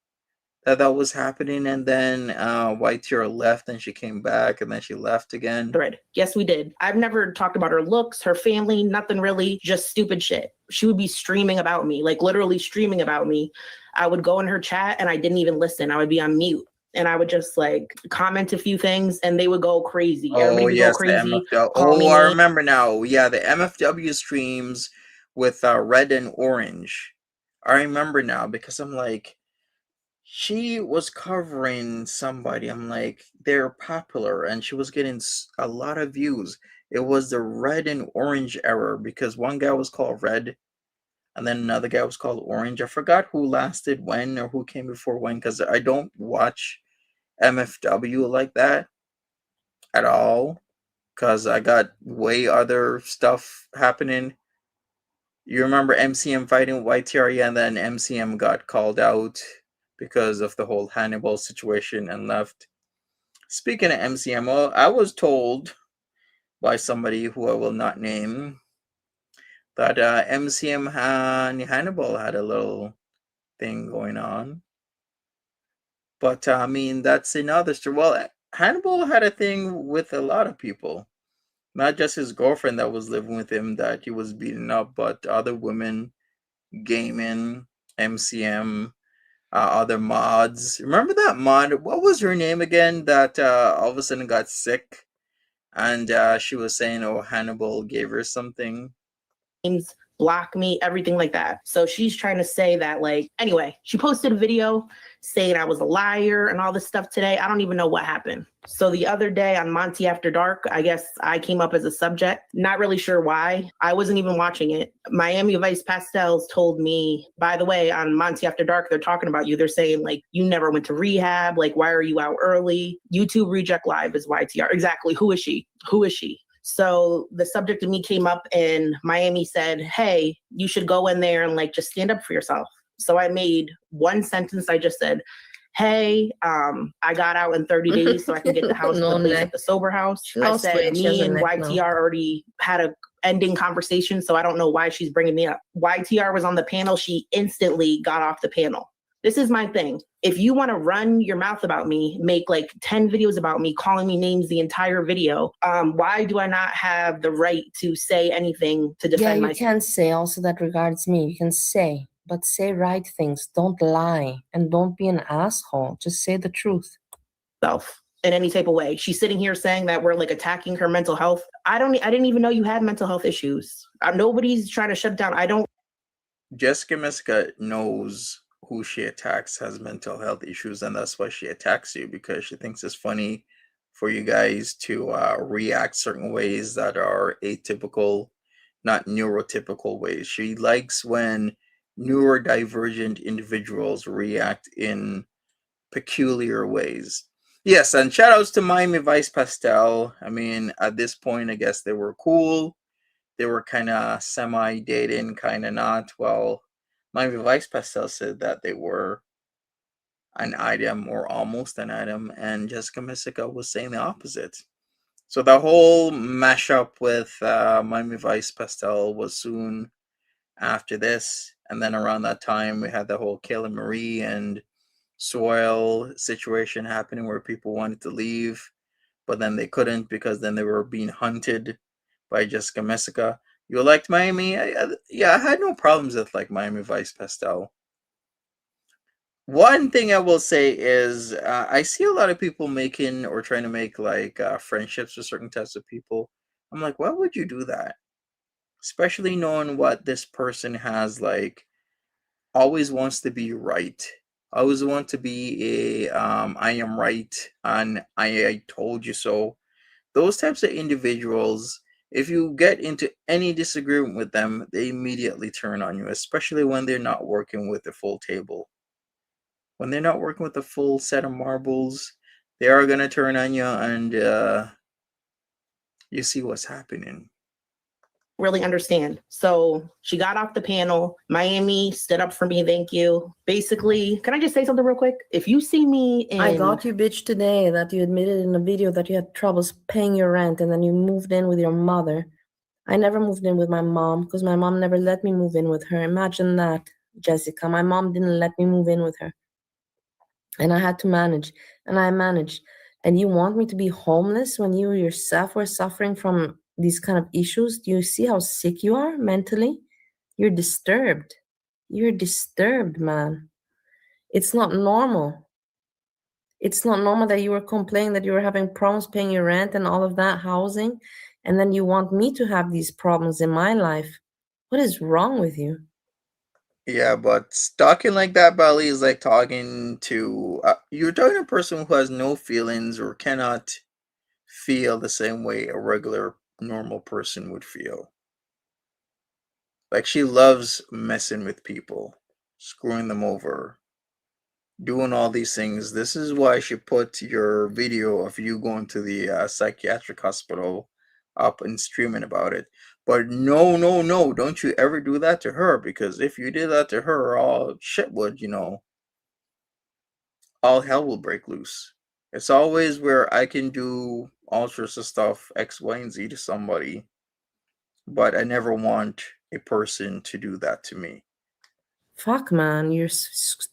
that was happening, and then YTR left, and she came back, and then she left again. Thread. Yes, we did. I've never talked about her looks, her family, nothing really, just stupid shit. She would be streaming about me, like literally streaming about me. I would go in her chat and I didn't even listen. I would be on mute. And I would just like comment a few things and they would go crazy. Everybody would go crazy. Oh, I remember now. Yeah, the MFW streams with red and orange. I remember now because I'm like, she was covering somebody. I'm like, they're popular, and she was getting a lot of views. It was the red and orange era because one guy was called Red, and then another guy was called Orange. I forgot who lasted when or who came before when because I don't watch MFW like that at all because I got way other stuff happening. You remember MCM fighting YTR, and then MCM got called out because of the whole Hannibal situation and left. Speaking of MCM, I was told by somebody who I will not name that MCM and Hannibal had a little thing going on. But I mean, that's another story. Well, Hannibal had a thing with a lot of people, not just his girlfriend that was living with him that he was beating up, but other women, gaming, MCM, other mods. Remember that mod? What was her name again? That all of a sudden got sick, and she was saying, "Oh, Hannibal gave her something." Block me, everything like that. So she's trying to say that, like, anyway, she posted a video saying I was a liar and all this stuff today. I don't even know what happened. So the other day on Monty After Dark, I guess I came up as a subject. Not really sure why. I wasn't even watching it. Miami Vice Pastels told me, by the way, on Monty After Dark, they're talking about you. They're saying, like, you never went to rehab. Like, why are you out early? YouTube Reject Live is YTR. Exactly. Who is she? Who is she? So the subject of me came up and Miami said, hey, you should go in there and like just stand up for yourself. So I made one sentence. I just said, hey, I got out in 30 days so I can get the house No the place neck. at the sober house. She I lost said weight. She has me a and neck YTR now. already had a ending conversation, so I don't know why she's bringing me up. YTR was on the panel. She instantly got off the panel. This is my thing. If you want to run your mouth about me, make like 10 videos about me, calling me names the entire video, why do I not have the right to say anything to defend Yeah, you myself? can say also that regards me. You can say, but say right things. Don't lie and don't be an asshole. Just say the truth. In any type of way. She's sitting here saying that we're like attacking her mental health. I didn't even know you had mental health issues. Nobody's trying to shut down. Jessica Miska knows who she attacks has mental health issues, and that's why she attacks you, because she thinks it's funny for you guys to react certain ways that are atypical, not neurotypical ways. She likes when neurodivergent individuals react in peculiar ways. Yes, and shout outs to Miami Vice Pastel. I mean, at this point, I guess they were cool. They were kind of semi-dating, kind of not. Well, Miami Vice Pastel said that they were an item or almost an item, and Jessica Missica was saying the opposite. So the whole mashup with Miami Vice Pastel was soon after this, and then around that time we had the whole Kayla Marie and Soil situation happening where people wanted to leave, but then they couldn't because then they were being hunted by Jessica Messica. You liked Miami? Yeah, I had no problems with like Miami Vice Pastel. One thing I will say is I see a lot of people making or trying to make like friendships with certain types of people I'm like, why would you do that? Especially knowing what this person has, like, always wants to be right. Always want to be a I am right and I told you so. Those types of individuals, if you get into any disagreement with them, they immediately turn on you, especially when they're not working with the full table. When they're not working with the full set of marbles, they are going to turn on you, and you see what's happening. Really understand. So she got off the panel. Miami stood up for me. Thank you. Basically, can I just say something real quick? If you see me in, I got you, bitch, today that you admitted in a video that you had troubles paying your rent and then you moved in with your mother. I never moved in with my mom because my mom never let me move in with her. Imagine that, Jessica. My mom didn't let me move in with her. And I had to manage, and I managed. And you want me to be homeless when you yourself were suffering from these kind of issues? Do you see how sick you are mentally? You're disturbed. You're disturbed, man. It's not normal. It's not normal that you were complaining that you were having problems paying your rent and all of that housing, and then you want me to have these problems in my life. What is wrong with you? Yeah, but talking like that, Bali, is like talking to you're talking to a person who has no feelings or cannot feel the same way a regular normal person would feel. Like, she loves messing with people, screwing them over, doing all these things. This is why she put your video of you going to the psychiatric hospital up and streaming about it. But no, no, no, don't you ever do that to her, because if you did that to her, all shit would, all hell will break loose. It's always where I can do all sorts of stuff, X, Y, and Z to somebody, but I never want a person to do that to me. Fuck, man, you're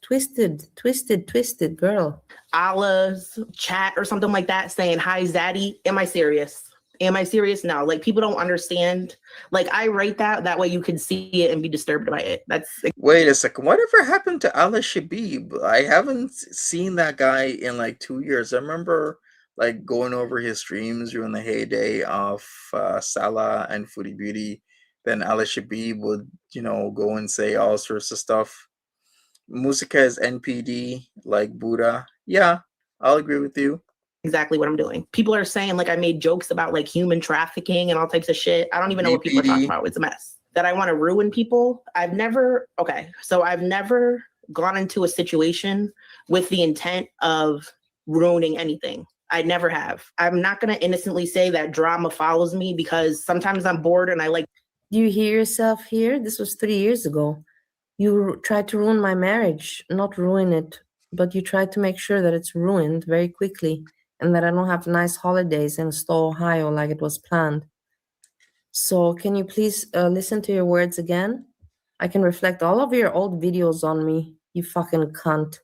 twisted, girl. Allah's chat or something like that saying, "Hi, Zaddy." Am I serious? Am I serious? No. Like, people don't understand. Like, I write that way you can see it and be disturbed by it. That's Wait a second. Whatever happened to Allah Shabib? I haven't seen that guy in like 2 years. I remember like going over his streams during the heyday of Salah and Foodie Beauty. Then Allah Shabib would, go and say all sorts of stuff. Musica is NPD, like Buddha. Yeah, I'll agree with you. exactly what I'm doing. People are saying like I made jokes about like human trafficking and all types of shit. I don't even know what people are talking about. It's a mess. That I want to ruin people. I've never gone into a situation with the intent of ruining anything. I never have. I'm not going to innocently say that drama follows me, because sometimes I'm bored and I like. Do you hear yourself here? This was 3 years ago. You tried to ruin my marriage, not ruin it, but you tried to make sure that it's ruined very quickly and that I don't have nice holidays in Stowe, Ohio like it was planned. So can you please listen to your words again? I can reflect all of your old videos on me, you fucking cunt.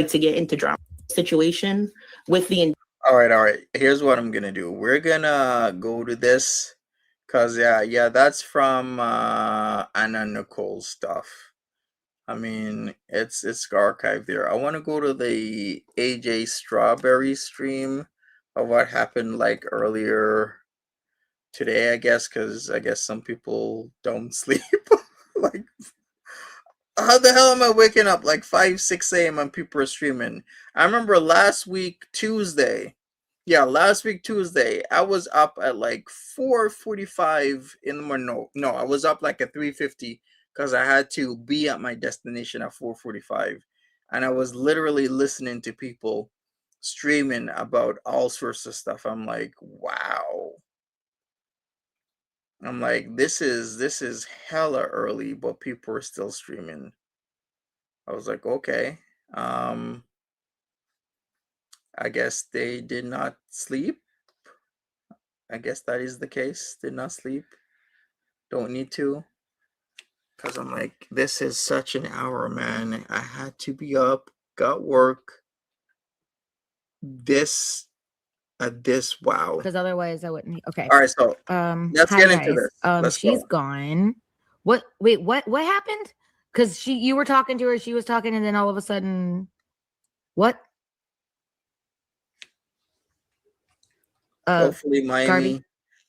To get into drama situation with the. All right. Here's what I'm gonna do. We're gonna go to this, cause yeah, that's from Anna Nicole's stuff. I mean, it's archived there. I want to go to the AJ Strawberry stream of what happened like earlier today, I guess, because I guess some people don't sleep. Like, how the hell am I waking up like 5, 6 a.m. and people are streaming? I remember last week Tuesday, I was up at like 4:45 in the morning. No, I was up like at 3:50 because I had to be at my destination at 4:45, and I was literally listening to people streaming about all sorts of stuff. I'm like, wow. I'm like, this is hella early, but people are still streaming. I was like, okay. I guess they did not sleep. I guess that is the case. Did not sleep. Don't need to. Cause I'm like, this is such an hour, man. I had to be up, got work. This wow. Because otherwise I wouldn't. Okay. All right, so let's hi get into guys. this. Let's She's go. gone. What? Wait, what happened? Because you were talking to her, she was talking, and then all of a sudden, what? Hopefully Miami. Garvey?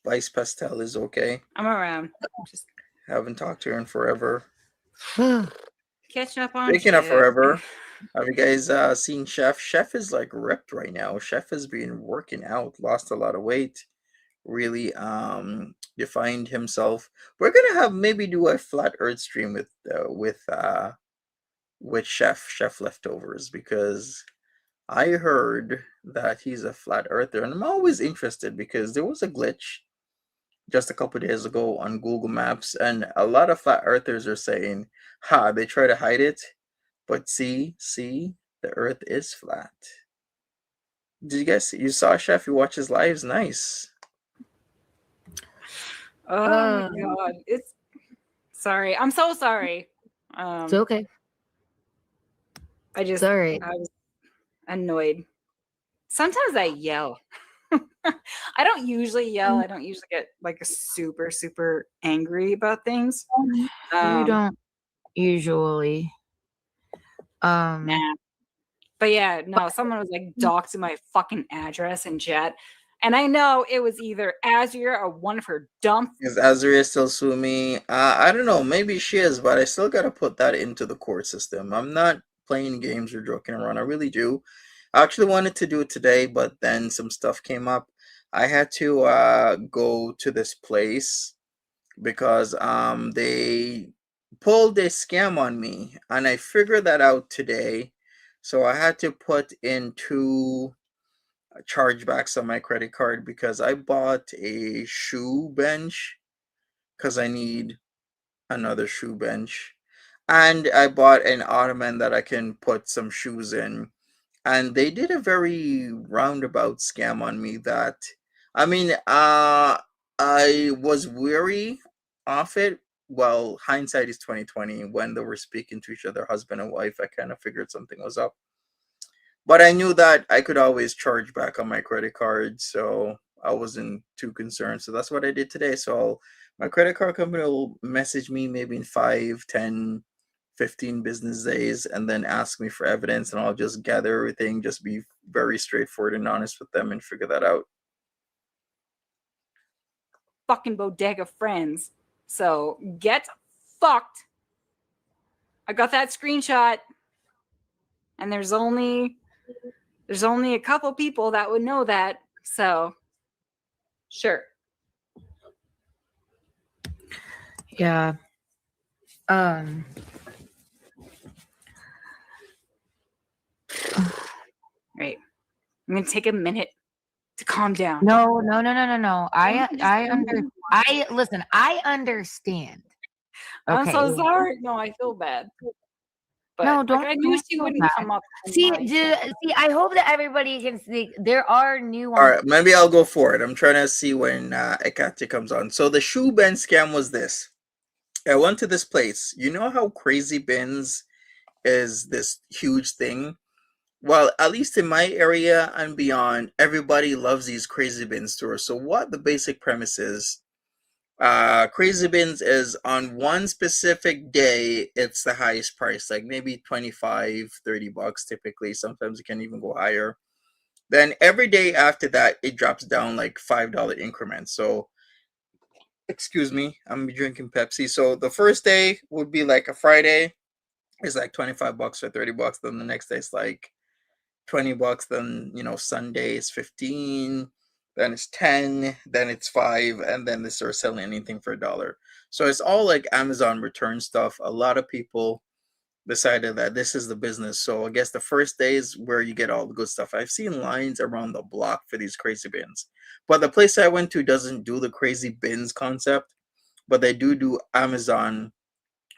Vice Pastel is okay. I'm around. Just Haven't talked to her in forever. catching up on Speaking of shit. forever, have you guys seen Chef? Chef is like ripped right now. Chef has been working out, lost a lot of weight, really defined himself. We're gonna have maybe do a flat Earth stream with Chef Leftovers, because I heard that he's a flat earther, and I'm always interested because there was a glitch just a couple days ago on Google Maps, and a lot of flat earthers are saying, "Ha, they try to hide it, but see, the Earth is flat." Did you guys you saw Chef? You watch his lives, nice. Oh my god. It's sorry. I'm so sorry. It's okay. I just Sorry. I was annoyed. Sometimes I yell. I don't usually yell. I don't usually get like super, super angry about things. You don't usually. Nah. But yeah, no, someone was like doxing my fucking address in chat. And I know it was either Azure or one of her dumb. Is Azria still suing me? I don't know. Maybe she is, but I still got to put that into the court system. I'm not playing games or joking around. I really do. I actually wanted to do it today, but then some stuff came up. I had to go to this place because they pulled a scam on me, and I figured that out today. So I had to put in 2 chargebacks on my credit card because I bought a shoe bench because I need another shoe bench. And I bought an ottoman that I can put some shoes in. And they did a very roundabout scam on me that, I mean, I was weary of it. Well, hindsight is 2020. When they were speaking to each other, husband and wife, I kind of figured something was up. But I knew that I could always charge back on my credit card, so I wasn't too concerned. So that's what I did today. So my credit card company will message me maybe in 5, 10, 15 business days and then ask me for evidence, and I'll just gather everything, just be very straightforward and honest with them and figure that out. Fucking bodega friends. So get fucked. I got that screenshot. And there's only a couple people that would know that. So sure. Yeah. Right. I'm gonna take a minute to calm down. No. I listen, I understand. I'm Okay. so sorry. No, I feel bad. But No, like, don't I knew feel she so wouldn't bad. come up. See, I hope that everybody can see. There are new All right, maybe I'll go for it. I'm trying to see when Ekati comes on. So the shoe bin scam was this. I went to this place. You know how Crazy Bins is this huge thing? Well, at least in my area and beyond, everybody loves these Crazy Bin stores. So what the basic premise is, Crazy Bins is on one specific day, it's the highest price, like maybe 25, 30 bucks typically. Sometimes it can even go higher. Then every day after that, it drops down like $5 increments. So, excuse me, I'm drinking Pepsi. So the first day would be like a Friday, it's like 25 bucks or 30 bucks. Then the next day it's like 20 bucks. Then, Sunday is 15. Then it's 10. Then it's 5. And then they start selling anything for $1. So it's all like Amazon return stuff. A lot of people decided that this is the business. So I guess the first day is where you get all the good stuff. I've seen lines around the block for these Crazy Bins. But the place I went to doesn't do the Crazy Bins concept, but they do Amazon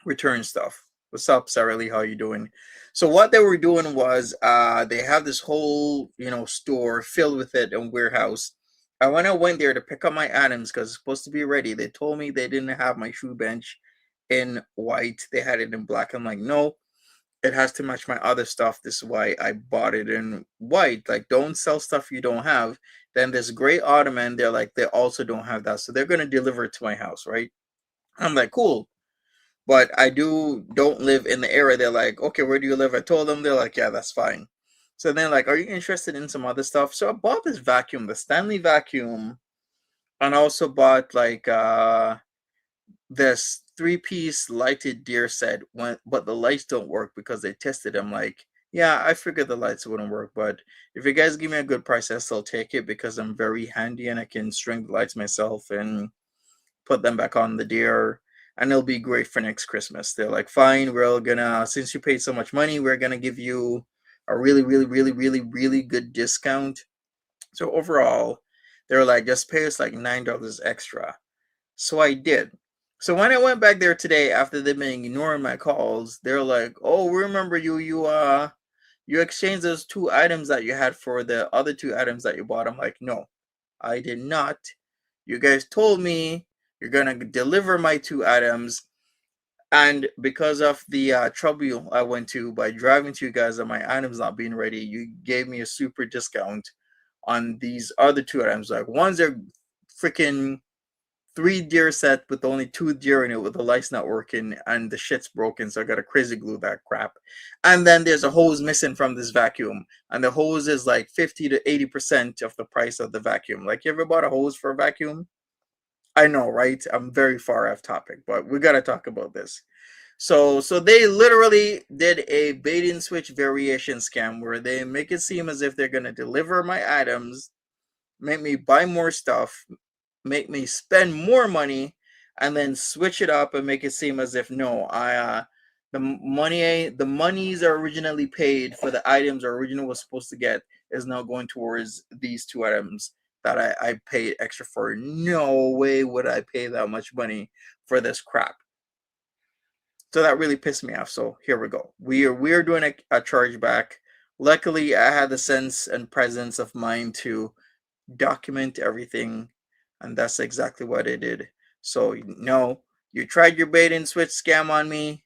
return stuff. What's up, Sarah Lee? How you doing? So what they were doing was they have this whole store filled with it and warehouse. And when I went there to pick up my items because it's supposed to be ready, they told me they didn't have my shoe bench in white. They had it in black. I'm like, no, it has to match my other stuff. This is why I bought it in white. Like, don't sell stuff you don't have. Then this gray ottoman, they're like, they also don't have that. So they're going to deliver it to my house, right? I'm like, cool. But I don't live in the area. They're like, okay, where do you live? I told them. They're like, yeah, that's fine. So they're like, are you interested in some other stuff? So I bought this vacuum, the Stanley vacuum. And I also bought like this 3-piece lighted deer set, but the lights don't work because they tested them. Like, yeah, I figured the lights wouldn't work, but if you guys give me a good price, I still take it because I'm very handy and I can string the lights myself and put them back on the deer, and it'll be great for next Christmas. They're like, fine, we're gonna, since you paid so much money, we're gonna give you a really, really, really, really, really good discount. So overall, they were like, just pay us like $9 extra. So I did. So when I went back there today, after they've been ignoring my calls, they're like, "Oh, we remember you. You exchanged those 2 items that you had for the other 2 items that you bought." I'm like, "No, I did not. You guys told me you're gonna deliver my 2 items, and because of the trouble I went to by driving to you guys and my items not being ready, you gave me a super discount on these other 2 items. Like, one's a freaking 3 deer set with only 2 deer in it with the lights not working and the shit's broken, so I gotta crazy glue that crap. And then there's a hose missing from this vacuum, and the hose is like 50 to 80% of the price of the vacuum. Like, you ever bought a hose for a vacuum? I know, right? I'm very far off topic, but we gotta talk about this. So they literally did a bait and switch variation scam where they make it seem as if they're gonna deliver my items, make me buy more stuff, make me spend more money, and then switch it up and make it seem as if no, the monies are originally paid for the items I originally was supposed to get is now going towards these 2 items that I paid extra for. No way would I pay that much money for this crap. So that really pissed me off. So here we go. We're doing a chargeback. Luckily, I had the sense and presence of mind to document everything, and that's exactly what I did. So no, you tried your bait and switch scam on me.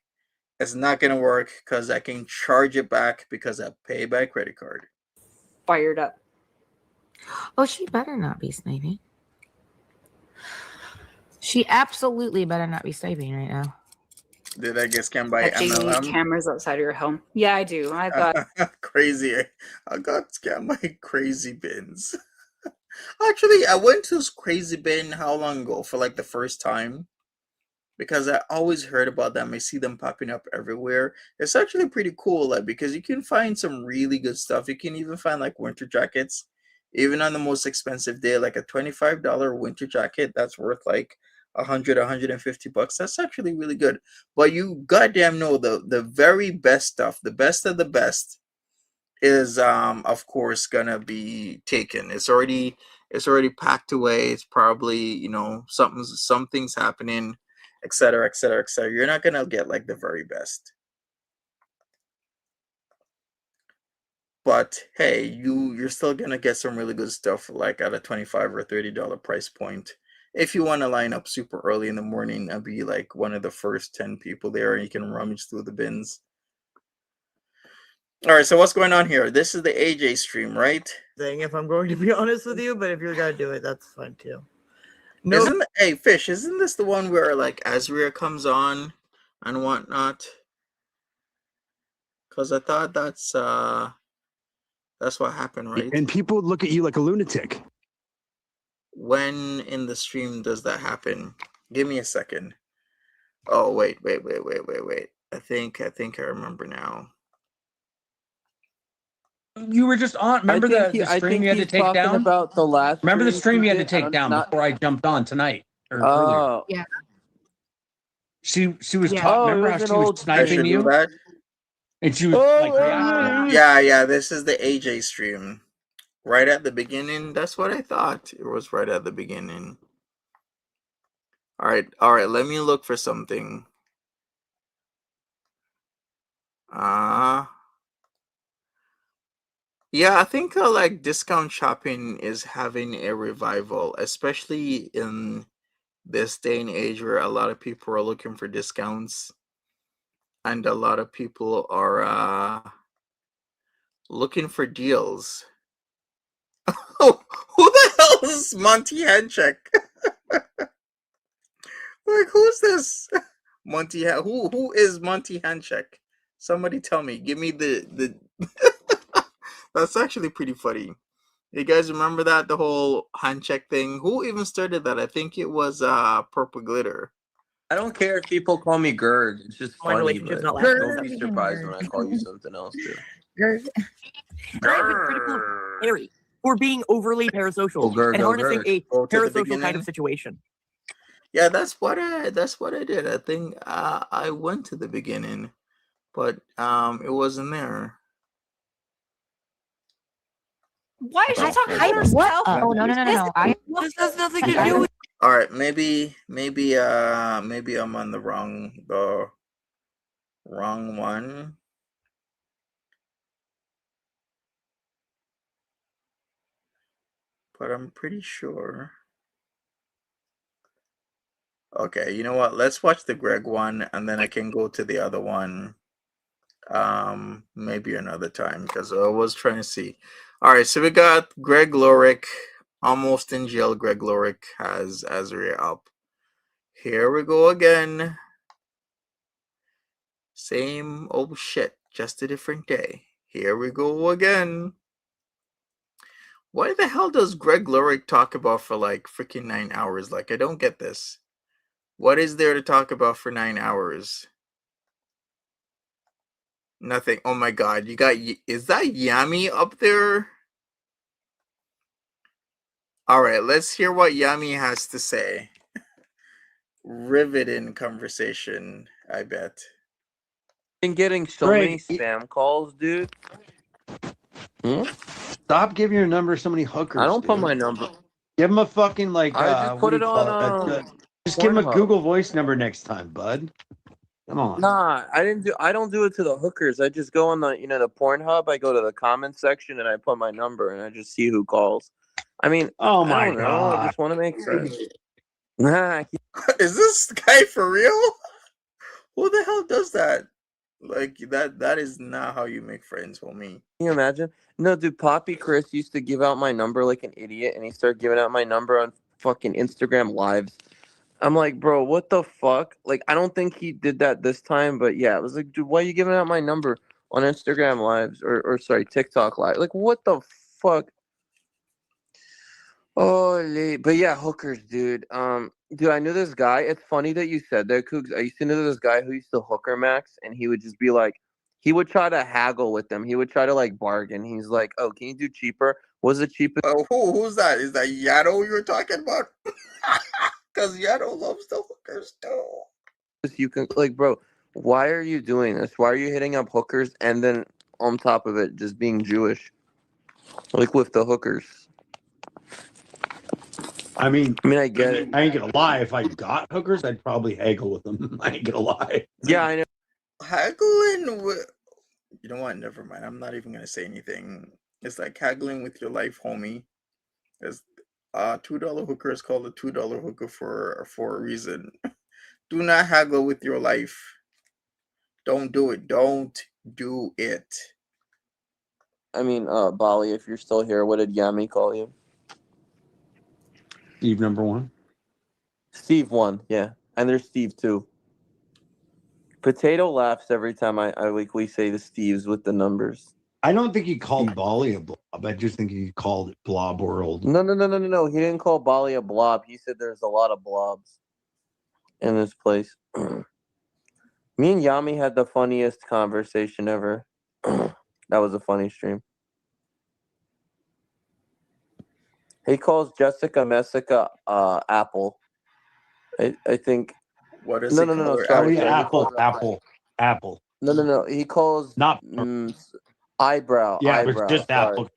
It's not gonna work because I can charge it back because I pay by credit card. Fired up. Oh, she better not be sniping. She absolutely better not be sniping right now. Did I get scammed by Do you need MLM? cameras outside of your home? Yeah, I do. I've got Crazy. I got scammed by crazy bins. Actually, I went to this crazy bin how long ago for like the first time, because I always heard about them. I see them popping up everywhere. It's actually pretty cool, like, because you can find some really good stuff. You can even find like winter jackets, even on the most expensive day, like a $25 winter jacket that's worth like 150 bucks. That's actually really good. But you goddamn know the very best stuff, the best of the best, is of course gonna be taken. It's already packed away. It's probably, something's happening, etc., etc., etc. You're not gonna get like the very best. But hey, you're still gonna get some really good stuff like at a $25 or $30 price point. If you want to line up super early in the morning and be like one of the first 10 people there, and you can rummage through the bins. All right, so what's going on here? This is the AJ stream, right? Thing, if I'm going to be honest with you, but if you're gonna do it, that's fine too. No, Hey Fish, isn't this the one where like Azria comes on and whatnot? Because I thought that's what happened, right? And people look at you like a lunatic. When in the stream does that happen? Give me a second. Oh wait. I think I remember now. You were just on. Remember the stream you had to take down? About the last. Remember the stream you had to did? take down before I jumped on tonight or Oh. earlier? Yeah. She was Yeah. talking. Oh, Remember it how was she an was old I should sniping do you? that. And she was like reacting. Yeah. This is the AJ stream. Right at the beginning. That's what I thought. It was right at the beginning. All right. Let me look for something. Yeah, I think like discount shopping is having a revival, especially in this day and age where a lot of people are looking for discounts, and a lot of people are looking for deals. Oh, who the hell is Monty Handcheck? Like, who's this? Who is Monty Handcheck? Somebody tell me. Give me the That's actually pretty funny. You guys remember that, the whole hand check thing? Who even started that? I think it was Purple Glitter. I don't care if people call me Gerd. It's just My funny, relationship's but not lasting don't seven be years. surprised when I call you something else too. Gerd. And I have been critical of Harry for being overly parasocial Go Gerd, and go harnessing Gerd. a Go to the parasocial kind beginning. of situation. Yeah, that's what I did. I think I went to the beginning, but it wasn't there. Why is she Okay. talking I about herself? what? Oh no. This has nothing to do with. All right, maybe I'm on the wrong one. But I'm pretty sure. Okay, you know what? Let's watch the Greg one, and then I can go to the other one. Maybe another time, because I was trying to see. All right, so we got Greg Lorick, almost in jail. Greg Lorick has Azria up. Here we go again. Same old shit, just a different day. Here we go again. Why the hell does Greg Lorick talk about for like freaking 9 hours? Like, I don't get this. What is there to talk about for 9 hours? Nothing. Oh my god, you got, is that Yami up there? All right, let's hear what Yami has to say. Riveting conversation, I bet. Been getting so many spam calls, dude. Stop giving your number to so many hookers. I don't put dude. my number. Give them a fucking like. I just put it on. Just give them a Pornhub. Google Voice number next time, bud. Come on. Nah, I don't do it to the hookers. I just go on the the Pornhub. I go to the comment section and I put my number and I just see who calls. I mean, Oh I my don't know. god! I just want to make friends. Nah, Is this guy for real? Who the hell does that? Like, that is not how you make friends, homie. Can you imagine? No, dude, Poppy Chris used to give out my number like an idiot, and he started giving out my number on fucking Instagram lives. I'm like, bro, what the fuck? Like, I don't think he did that this time, but yeah, it was like, dude, why are you giving out my number on Instagram lives or sorry, TikTok live? Like, what the fuck? Oh, but yeah, hookers, dude. Dude, I knew this guy. It's funny that you said that, Cougs. I used to know this guy who used to hooker max, and he would just be like, he would try to haggle with them. He would try to like bargain. He's like, oh, can you do cheaper? What's the cheapest? Oh, who's that? Is that Yato you're talking about? Because Yato loves the hookers too. You can like, bro, why are you doing this? Why are you hitting up hookers and then on top of it just being Jewish, like with the hookers? I mean, I get it. I ain't gonna lie. If I got hookers, I'd probably haggle with them. I ain't gonna lie. Yeah, I know. Haggling with, you know what? Never mind. I'm not even gonna say anything. It's like haggling with your life, homie. There's $2 hooker is called a $2 hooker for a reason. Do not haggle with your life. Don't do it. Don't do it. I mean, Bali, if you're still here, what did Yami call you? Steve number one. Steve 1, yeah. And there's Steve 2. Potato laughs every time I we say the Steves with the numbers. I don't think he called Bali a blob. I just think he called it Blob World. No. He didn't call Bali a blob. He said there's a lot of blobs in this place. Me and Yami had the funniest conversation ever. That was a funny stream. He calls Jessica Messica Apple. I think. What is No. Sorry, Apple. No. He calls not eyebrow. Yeah, eyebrow. it was just sorry. Apple.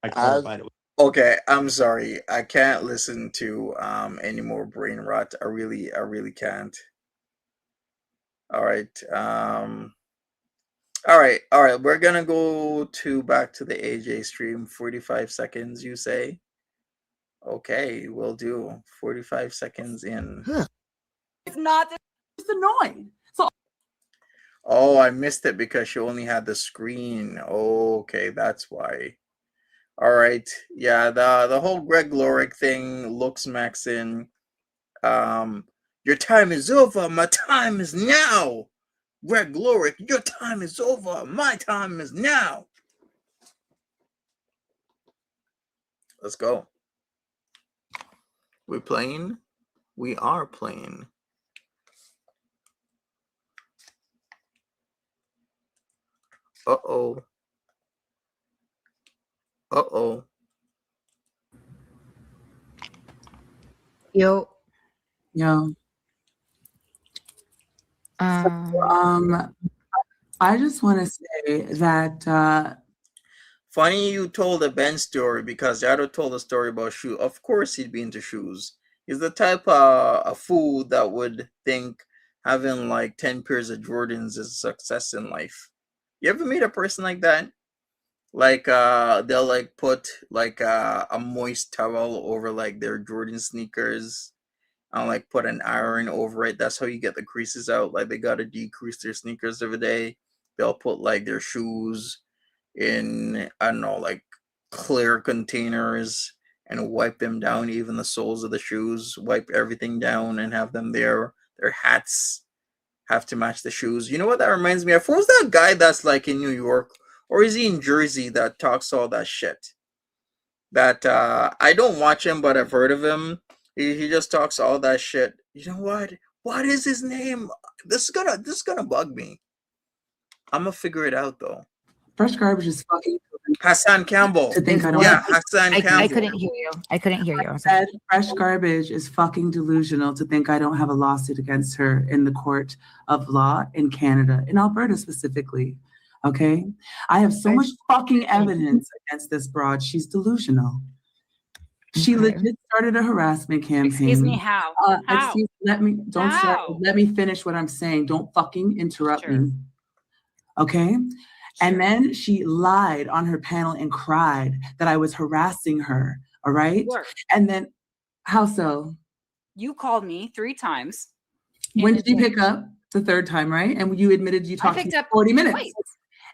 I clarified it. Okay, I'm sorry. I can't listen to any more brain rot. I really can't. All right. All right. We're gonna go back to the AJ stream. 45 seconds, you say? Okay, we'll do 45 seconds in. It's not. It's annoying. So. Oh, I missed it because she only had the screen. Okay, that's why. All right. Yeah, the whole Greg Lorick thing, looks maxing. Your time is over. My time is now. Greg Lorick, your time is over. My time is now. Let's go. We playing? We are playing. Uh-oh. Uh-oh. Yo. Yo. I just want to say that funny you told the Ben story because Jado told a story about shoes. Of course he'd be into shoes. He's the type of fool that would think having like 10 pairs of Jordans is success in life. You ever meet a person like that? Like they'll like put like a moist towel over like their Jordan sneakers and like put an iron over it. That's how you get the creases out. Like they gotta decrease their sneakers every day. They'll put like their shoes in, I don't know, like clear containers and wipe them down, even the soles of the shoes, wipe everything down and have them there. Their hats have to match the shoes. You know what that reminds me of? Who's that guy that's like in New York or is he in Jersey that talks all that shit? That I don't watch him, but I've heard of him. He just talks all that shit. You know what? What is his name? This is gonna bug me. I'm gonna figure it out though. fresh garbage is fucking Hassan Campbell. To think I don't Yeah, Hassan Campbell. I couldn't hear you. I couldn't hear you. I said fresh garbage is fucking delusional to think I don't have a lawsuit against her in the court of law in Canada, in Alberta specifically. Okay? I have so much fucking evidence against this broad. She's delusional. She legit started a harassment campaign. Excuse me, how? How? Let me finish what I'm saying. Don't fucking interrupt me. Okay? And then she lied on her panel and cried that I was harassing her. All right. And then, how so? You called me 3 times. When did you pick up? The 3rd time, right? And you admitted you talked to me up 40 minutes. twice.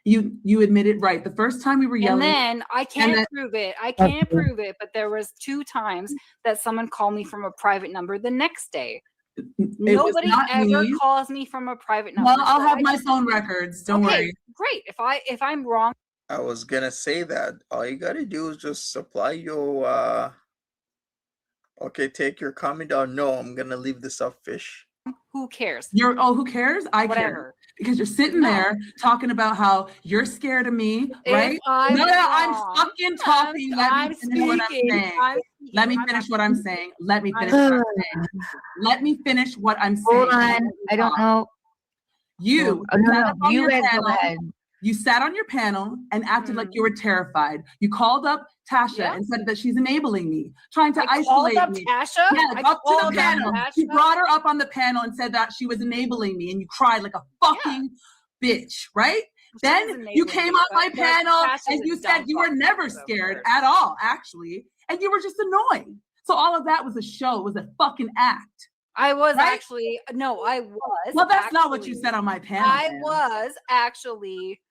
You admitted, right? The first time we were yelling. And then I can't prove it. I can't prove it. But there was 2 times that someone called me from a private number the next day. Nobody ever calls me from a private number. Well, I'll have my phone records. Don't worry. Great. If I'm wrong. I was gonna say that. All you gotta do is just supply your okay, take your comment down. No, I'm gonna leave this up, fish. Who cares? Who cares? I care. Because you're sitting there talking about how you're scared of me, right? I'm fucking talking. Let me finish what I'm saying. Let me finish what I'm saying. Let me finish what I'm saying. Let me finish what I'm saying. Hold on. I don't know. You sat on your panel and acted like you were terrified. You called up Tasha and said that she's enabling me, trying to isolate me. Tasha? Yeah, up to the panel. You brought her up on the panel and said that she was enabling me, and you cried like a fucking bitch, right? Then you came on my panel and you said you were never scared at all, actually, and you were just annoyed. So all of that was a show. It was a fucking act. I was actually I was. Well, that's not what you said on my panel. I was actually.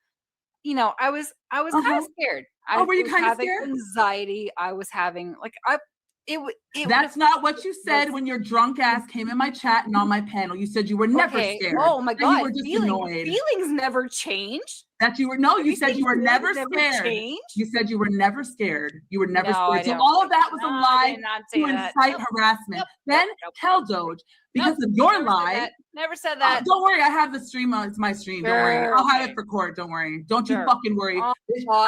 I was kind of scared. Were you kind of scared? Anxiety. I was having That's not what you said when your drunk ass came in my chat and on my panel. You said you were never scared. Oh my god, you were just annoyed. Feelings never change. You said you were never scared. You said you were never scared. You were never scared. So all of that was a lie to incite harassment. Then tell Doge, because of your lie. Never said that. Don't worry, I have the stream on. It's my stream. Don't worry. I'll have it for court. Don't worry. Don't you fucking worry. I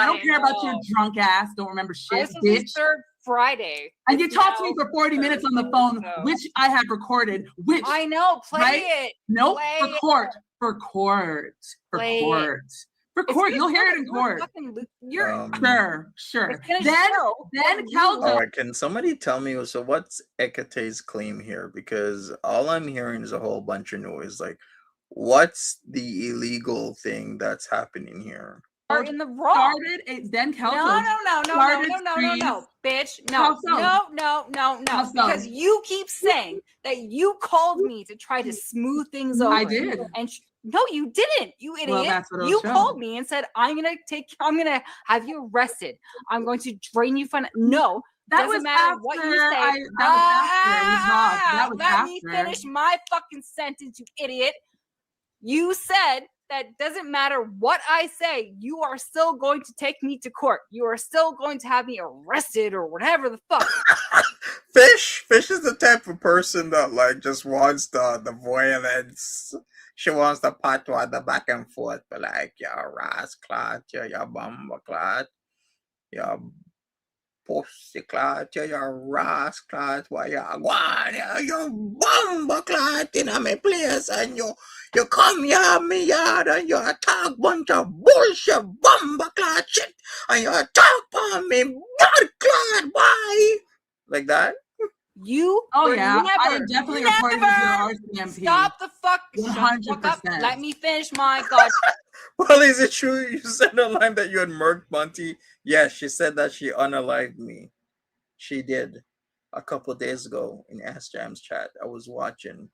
don't care about your drunk ass. Don't remember shit, bitch. Friday. And you talked to me for 40 minutes on the phone, which I have recorded, which I know, play it. Nope, for court. You'll hear it in court. Sure. Then Keldo. All right, can somebody tell me, so what's Ekate's claim here? Because all I'm hearing is a whole bunch of noise. Like, what's the illegal thing that's happening here? Are in the wrong. Then Kelso. No, bitch. No. Because you keep saying that you called me to try to smooth things over. I did. And no, you didn't. You idiot. Well, that's what you called me and said, I'm gonna have you arrested. I'm going to drain you from. No. That was matter after what you say. That was after. Let me finish my fucking sentence, you idiot. You said that doesn't matter what I say, you are still going to take me to court. You are still going to have me arrested or whatever the fuck. Fish is the type of person that like just wants the violence. She wants the patois, the back and forth, but like your rascal, your bumba clot, your pussy clot, your rascal, why you want your bumba clot in my place, and you come here me yard and you talk bunch of bullshit bumba clot shit, and you talk on me blood clot, why? Like that? You Oh were yeah, I never, am definitely reporting this to the RCMP. Stop the fuck. Shut the fuck up. 100%. Let me finish my god. Well, is it true you said online that you had murked Bunty? Yes, she said that she unalived me. She did. A couple days ago in Ask Jam's chat. I was watching,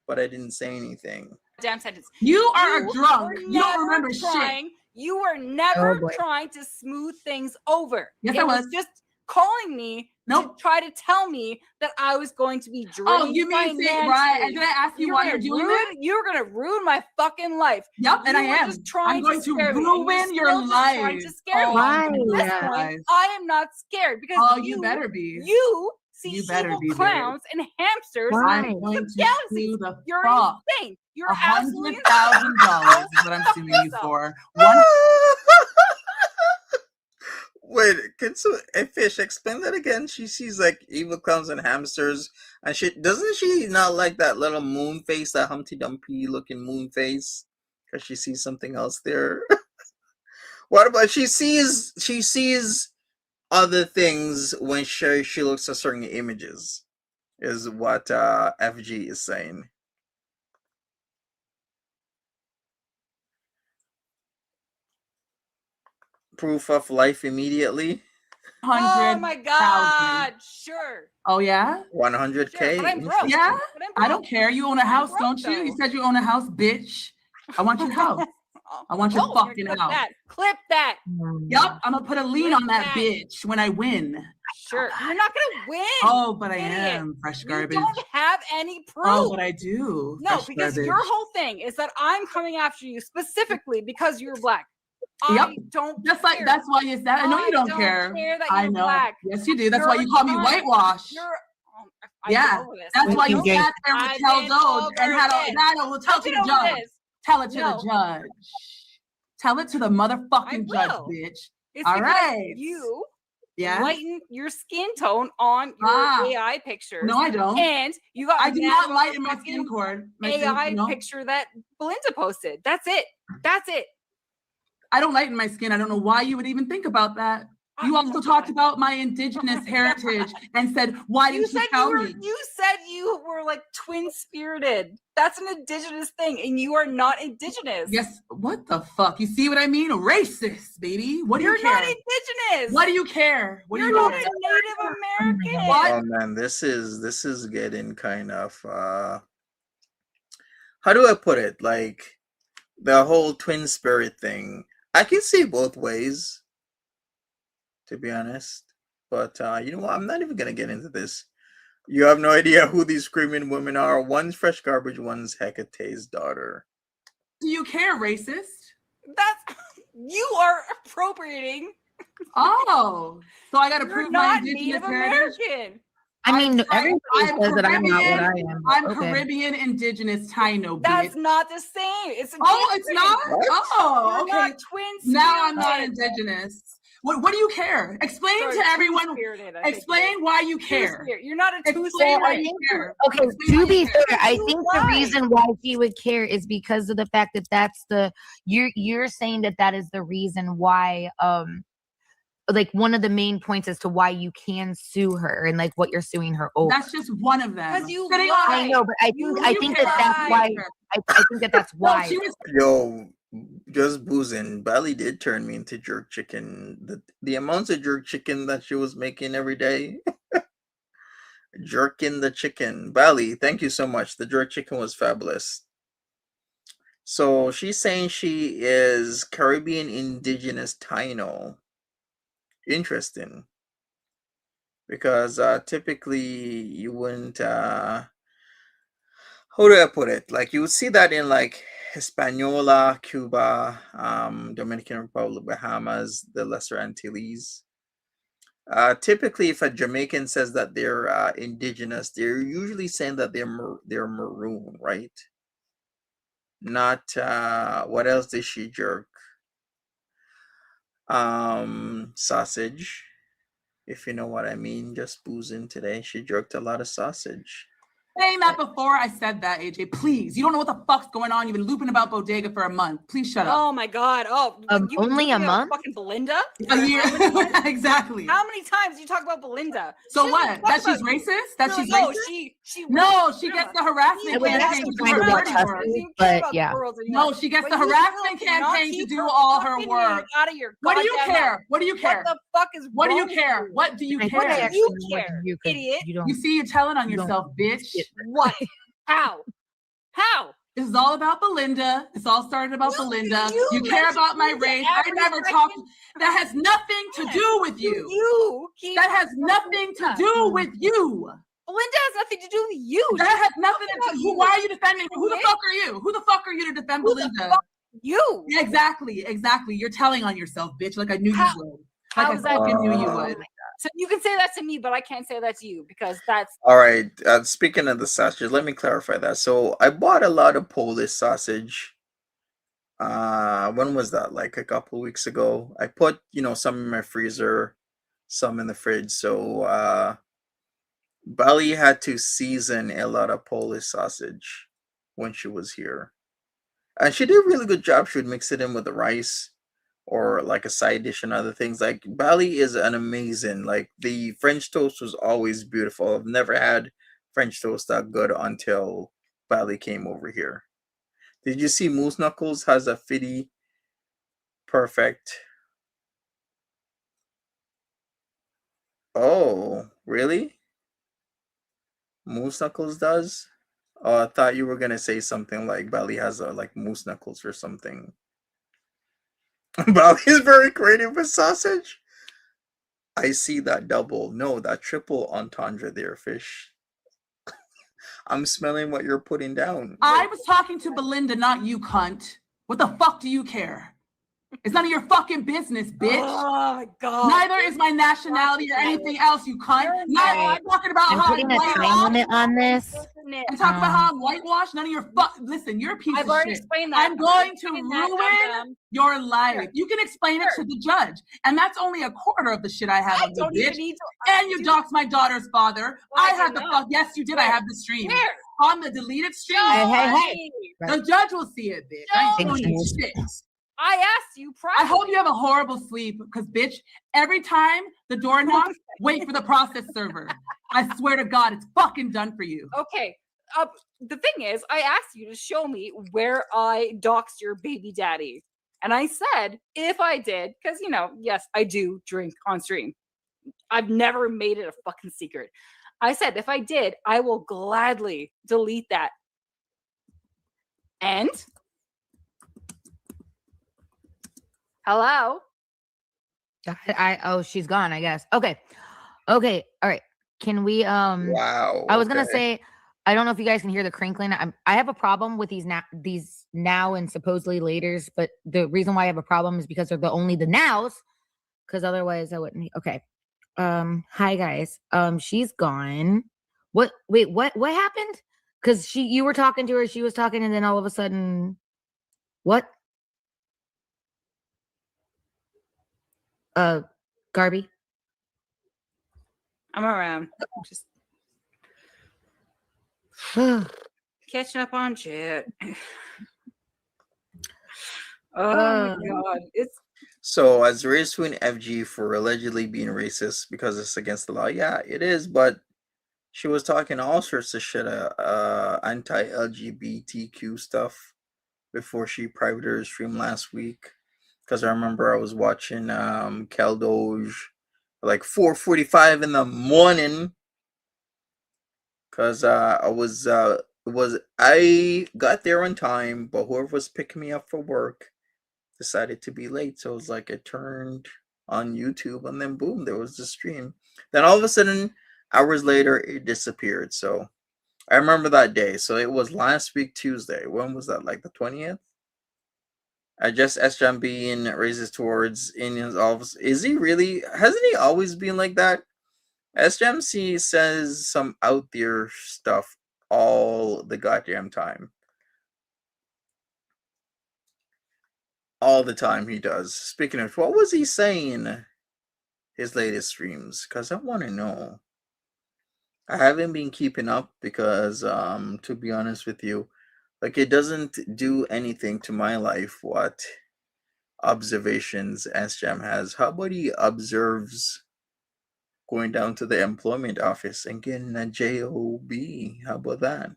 but I didn't say anything. Damn sentence. You are a drunk. were You don't remember trying, shit. You were never Oh, boy. trying to smooth things over. Yes, it I was. just calling me to try to tell me that I was going to be drained. Oh, you mean say right? And did I ask you why you're doing that? You're gonna ruin my fucking life. Yep, and You I were am. Just trying I'm going to scare me, and ruin you're your still just trying life. to scare me. Why? At this point, I am not scared because Oh, you better be. You see You better evil be, babe. clowns and hamsters. I'm in going the to galaxies. sue the You're fuck. insane. You're absolutely insane. $100,000 is what I'm suing you for. Wait, can Fish explain that again? She sees like evil clowns and hamsters, and doesn't she not like that little moon face, that Humpty Dumpty looking moon face? Because she sees something else there. What about she sees other things when she looks at certain images, is what FG is saying. Proof of life immediately. Oh my god! Sure. Oh yeah? 100K. But I'm broke. Yeah? But I'm I don't care. You own a house, broke, don't you? You though. said you own a house, bitch. I want your house. I want your fucking clip house. that. Clip that. Yup, I'm gonna put a lien Clip on that that. bitch when I win. Sure. You're not gonna win. Oh, but I idiot. am fresh garbage. You don't have any proof. Oh, but I do. No, Fresh because garbage. your whole thing is that I'm coming after you specifically because you're black. Yep. I don't Just care. like that's why you said. I know you don't care. that I you're know. black. Yes, you do. That's You're why you call me not- whitewash. I've Yeah, been over this. that's why you I've been sat there with I've Kel been Dode over and had this. a no, well, tell I've it to been the over judge. this. Tell it to No. the judge. Tell it to the motherfucking judge, will. bitch. It's All because right. you Yeah. lighten your skin tone on your AI pictures. No, I don't. And you got I do mad not over lighten my fucking skin cord. My AI skin, no. picture that Belinda posted. That's it. That's it. I don't lighten my skin. I don't know why you would even think about that. You also talked about my indigenous heritage and said, why didn't you tell me? You said you were like twin spirited. That's an indigenous thing, and you are not indigenous. Yes. What the fuck? You see what I mean? Racist, baby. What do you You're care? not indigenous. What do you care? What You're do you not care? a Native American. What? Oh man, this is getting kind of how do I put it? Like the whole twin spirit thing. I can see both ways, to be honest. But you know what? I'm not even gonna get into this. You have no idea who these screaming women are. One's fresh garbage, one's Hecate's daughter. Do you care, racist? That's you are appropriating. Oh, so I got to You're prove my not indigenous Native heritage? American. I mean, I'm everybody says that I'm not what I Caribbean. am. I'm Okay. Caribbean indigenous Taino, That's bitch. not the same. It's Oh, it's not? Oh, You're okay. not twin Now I'm not spirited. indigenous. What do you care? Explain Sorry, to everyone. two-spirited, I think Explain why you care. Two-spirit. You're not a Explain two-spirit. why you care. Okay, Explain why to be you care. fair, I You think the lied. reason why he would care is because of the fact that that's the you're saying that is the reason why like one of the main points as to why you can sue her and like what you're suing her over. That's just one of them. Because you Sitting lied. on- I know, but I think that that's why I think that's No, why. she was Yo, just boozing. Bally did turn me into jerk chicken. The amounts of jerk chicken that she was making every day. Jerking the chicken. Bally, thank you so much. The jerk chicken was fabulous. So she's saying she is Caribbean indigenous Taino. Interesting. Because typically you wouldn't how do I put it? Like you would see that in like Hispaniola, Cuba, Dominican Republic, Bahamas, the Lesser Antilles. Typically, if a Jamaican says that they're indigenous, they're usually saying that they're maroon, right? Not what else did she jerk? Sausage, if you know what I mean. Just boozing today. She jerked a lot of sausage. Saying that before I said that, AJ. Please, you don't know what the fuck's going on. You've been looping about bodega for a month. Please shut up. Oh my god. Oh, you only a month? Fucking Belinda? A year. Exactly. How many times do you talk about Belinda? So what? That she's racist? That she's no, racist? she No, she gets the harassment campaign to do her dirty work. But yeah. No, she gets the harassment campaign to do all her work. Out of your What do you goddamn care? mouth. What do you care? What the fuck is What do you wrong care? with What do you I care? think I What do actually you know more care, than you, 'cause idiot? you don't. You see, you're telling on you don't- yourself, bitch. What? How? How? This is all about Belinda. It's all started about Belinda. You care mention about my Belinda race. I every never second. talked. That has nothing to do with you. That has nothing to do with you. Belinda has nothing to do with you. That has nothing to do. Why are you defending her? Who the fuck are you? Who the fuck are you to defend Belinda? You. Yeah, exactly. You're telling on yourself, bitch. Like I knew you would. Like I How's that? fucking knew you would. So you can say that to me, but I can't say that to you because that's All right. Speaking of the sausage, let me clarify that. So I bought a lot of Polish sausage. When was that? Like a couple weeks ago. I put, some in my freezer, some in the fridge. So Bali had to season a lot of Polish sausage when she was here. And she did a really good job. She would mix it in with the rice or like a side dish and other things. Like Bali is an amazing, like the French toast was always beautiful. I've never had French toast that good until Bali came over here. Did you see Moose Knuckles has a fitty perfect? Oh, really? Moose Knuckles does? Oh, I thought you were gonna say something like Bali has a like Moose Knuckles or something. Bali is very creative with sausage. I see that double, no, that triple entendre there, fish. I'm smelling what you're putting down. I was talking to Belinda, not you, cunt. What the fuck do you care? It's none of your fucking business, bitch. Oh my god. Neither is my nationality or anything else, you cunt. I'm talking about I'm how putting a time limit on this. and talking about how I'm whitewashed. None of your listen, you're a piece I've of already shit. explained that. I'm going to Explained that, ruin your life. You can explain it to the judge, and that's only a quarter of the shit I have on you, don't even bitch. need to And you doxed my daughter's father. Well, I I have did the not. fuck. Yes, you did. I have the stream Where? on the deleted stream. Hey. The judge will see it, bitch. I ain't Thank doing you. shit. I asked you privately. I hope you have a horrible sleep, because bitch, every time the door knocks, wait for the process server. I swear to God, it's fucking done for you. Okay. The thing is, I asked you to show me where I doxed your baby daddy. And I said, if I did, because, yes, I do drink on stream. I've never made it a fucking secret. I said, if I did, I will gladly delete that. And? Hello? Oh, she's gone, I guess. Okay. All right. Can we Wow. I was gonna say, I don't know if you guys can hear the crinkling. I have a problem with these now and supposedly laters, but the reason why I have a problem is because they're only the nows, because otherwise I wouldn't. Okay. Hi guys. She's gone. What happened? Because you were talking to her, she was talking, and then all of a sudden, what? Garby? I'm around. Just catching up on shit. Oh my god. So as race to an FG for allegedly being racist because it's against the law. Yeah, it is, but she was talking all sorts of shit, anti-LGBTQ stuff before she privated her stream last week. Because I remember I was watching Kel Doge like 4:45 in the morning. Because I got there on time, but whoever was picking me up for work decided to be late. So it was like it turned on YouTube and then boom, there was the stream. Then all of a sudden, hours later, it disappeared. So I remember that day. So it was last week Tuesday. When was that? Like the 20th? I just SJM being racist towards Indians. Is he really? Hasn't he always been like that? SJMC says some out there stuff all the goddamn time. All the time he does. Speaking of, what was he saying? His latest streams, because I want to know. I haven't been keeping up because, to be honest with you, like it doesn't do anything to my life what observations SJM has. How about he observes going down to the employment office and getting a job? How about that?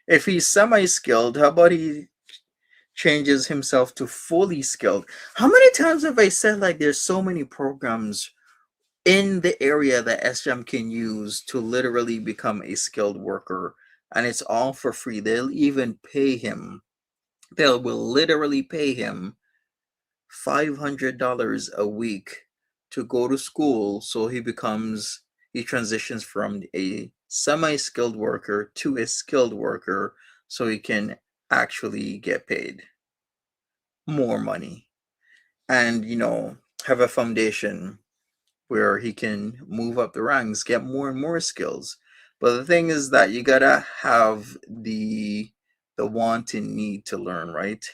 If he's semi-skilled, how about he changes himself to fully skilled? How many times have I said like there's so many programs in the area that SJM can use to literally become a skilled worker, and it's all for free. They'll even pay him. They will literally pay him $500 a week to go to school so he transitions from a semi-skilled worker to a skilled worker so he can actually get paid more money and have a foundation where he can move up the ranks, get more and more skills. But the thing is that you gotta have the want and need to learn, right?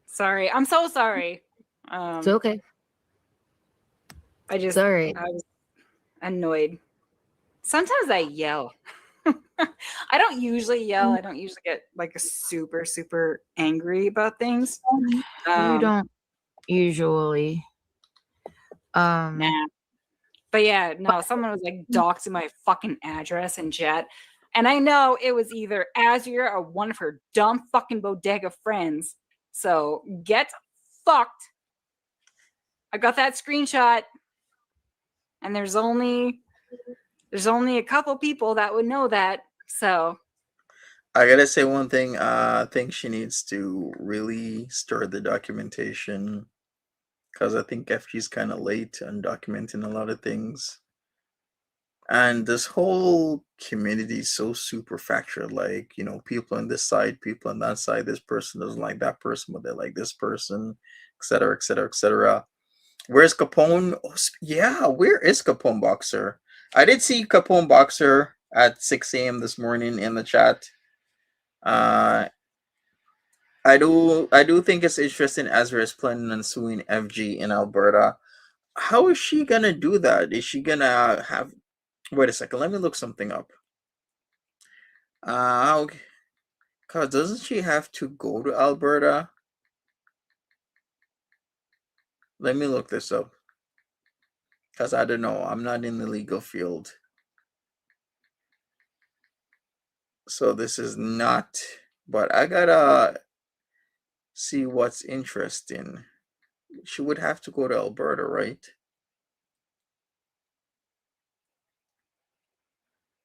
Sorry, I'm so sorry. It's okay. I just Sorry. I was annoyed. Sometimes I yell. I don't usually yell. I don't usually get like super, super angry about things. You don't usually. Nah. But yeah, no, someone was like doxing my fucking address in chat. And I know it was either Azure or one of her dumb fucking bodega friends. So get fucked. I got that screenshot. And there's only a couple people that would know that. So I gotta say one thing. I think she needs to really stir the documentation because I think FG's kind of late on documenting a lot of things. And this whole community is so super fractured. Like, people on this side, people on that side. This person doesn't like that person, but they like this person, etc., etc., etc. Where's Capone? Oh, yeah, where is Capone Boxer? I did see Capone Boxer at 6 a.m. this morning in the chat. I do think it's interesting Ezra is planning on suing FG in Alberta. How is she gonna do that? Is she gonna have? Wait a second. Let me look something up. Okay. Cause doesn't she have to go to Alberta? Let me look this up. Cause I don't know. I'm not in the legal field. So this is not. But I gotta see what's interesting. She would have to go to Alberta, right?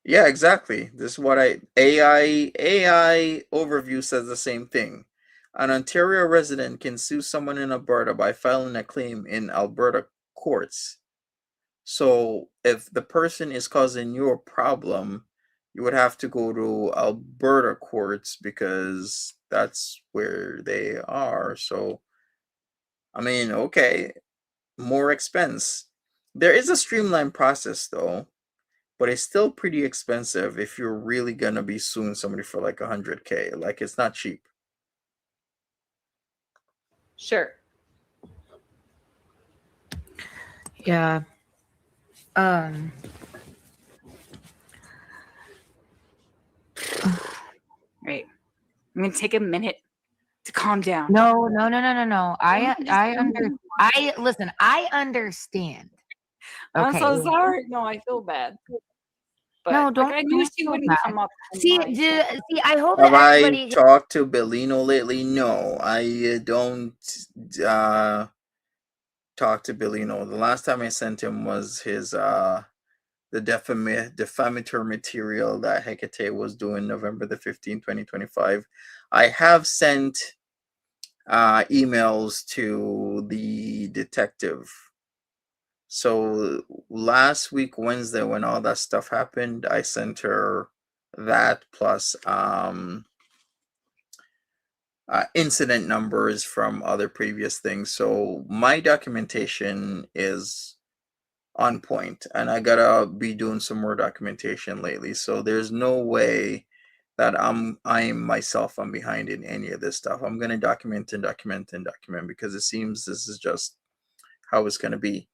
Yeah, exactly. This is what AI overview says the same thing. An Ontario resident can sue someone in Alberta by filing a claim in Alberta courts. So if the person is causing you a problem, you would have to go to Alberta courts because that's where they are. So I mean, okay, more expense. There is a streamlined process though, but it's still pretty expensive if you're really gonna be suing somebody for like 100K. Like it's not cheap. sure. Yeah. Right. I'm gonna take a minute to calm down. No. Listen, I understand. I'm so Okay. sorry. No, I feel bad. But No, like, don't I knew she feel wouldn't bad. come up. and See, lie. I hope Have that I everybody. talked to Bellino lately? No, I don't talk to Bellino. The last time I sent him was his the defamatory material that Hecate was doing November the 15th, 2025. I have sent emails to the detective. So last week Wednesday, when all that stuff happened, I sent her that plus incident numbers from other previous things. So my documentation is on point, and I gotta be doing some more documentation lately. So there's no way that I'm myself I'm behind in any of this stuff. I'm gonna document because it seems this is just how it's gonna be.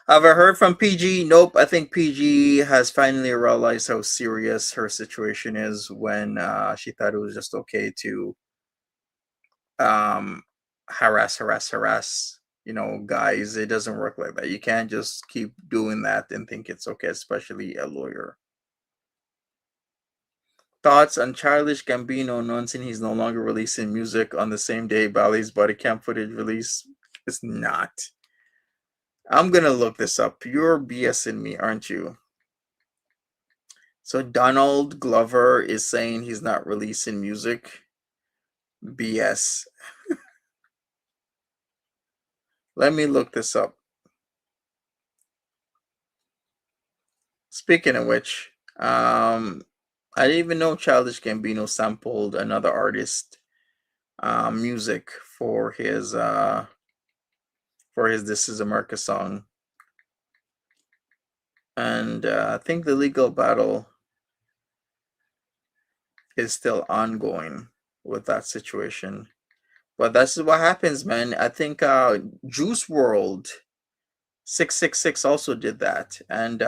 Have I heard from PG? Nope. I think PG has finally realized how serious her situation is when she thought it was just okay to harass, guys. It doesn't work like that. You can't just keep doing that and think it's okay, especially a lawyer. Thoughts on Childish Gambino announcing he's no longer releasing music on the same day Bally's body cam footage release? It's not. I'm gonna look this up. You're BSing me, aren't you? So Donald Glover is saying he's not releasing music. BS. Let me look this up. Speaking of which, I didn't even know Childish Gambino sampled another artist music for his This Is America song. And I think the legal battle is still ongoing with that situation. But that's what happens, man. I think Juice World 666 also did that, and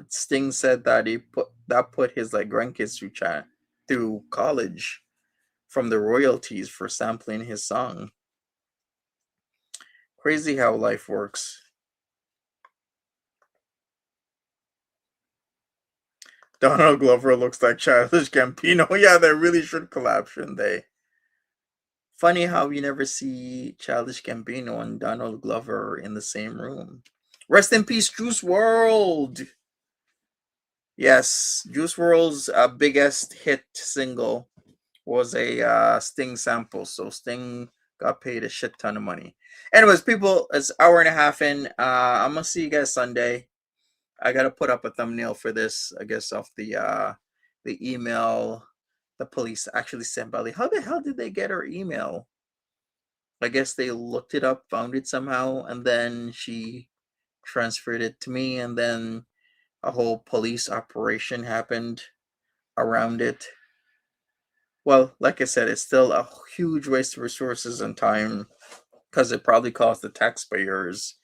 Sting said that he put his like grandkids through college from the royalties for sampling his song. Crazy how life works. Donald Glover looks like Childish Gambino. Yeah, they really should collab, shouldn't they? Funny how you never see Childish Gambino and Donald Glover in the same room. Rest in peace, Juice WRLD. Yes, Juice WRLD's biggest hit single was a Sting sample. So Sting got paid a shit ton of money. Anyways, people, it's hour and a half in. I'm gonna see you guys Sunday. I gotta put up a thumbnail for this, I guess, off the email the police actually sent Belly. How the hell did they get her email? I guess they looked it up, found it somehow, and then she transferred it to me, and then a whole police operation happened around it. Well, like I said, it's still a huge waste of resources and time because it probably cost the taxpayers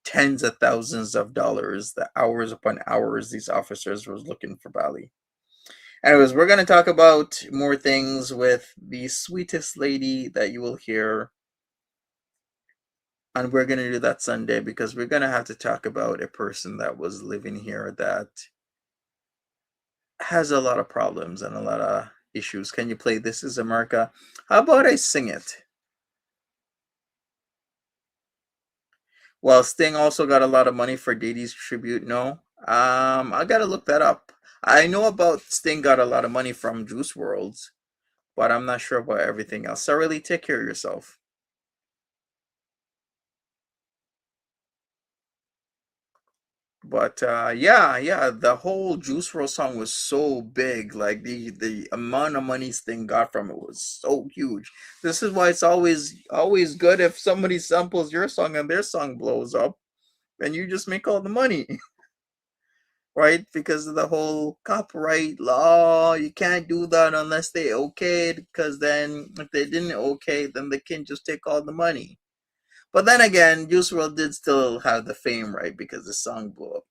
tens of thousands of dollars, the hours upon hours these officers was looking for Bali. Anyways, we're going to talk about more things with the sweetest lady that you will hear. And we're going to do that Sunday because we're going to have to talk about a person that was living here that has a lot of problems and a lot of issues. Can you play This Is America? How about I sing it? Well, Sting also got a lot of money for Diddy's tribute. No, I gotta look that up. I know about Sting got a lot of money from Juice WRLD, but I'm not sure about everything else. So really, take care of yourself. But yeah, the whole Juice WRLD song was so big. Like the amount of money Sting got from it was so huge. This is why it's always good if somebody samples your song and their song blows up, then you just make all the money. Right? Because of the whole copyright law, you can't do that unless they okay it, because then if they didn't okay, then they can just take all the money. But then again, Juice WRLD did still have the fame, right? Because the song blew up.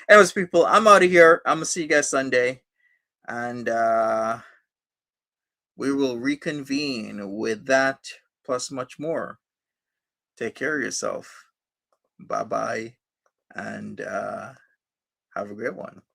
Anyways, people, I'm out of here. I'm gonna see you guys Sunday, and we will reconvene with that plus much more. Take care of yourself. Bye bye, and have a great one.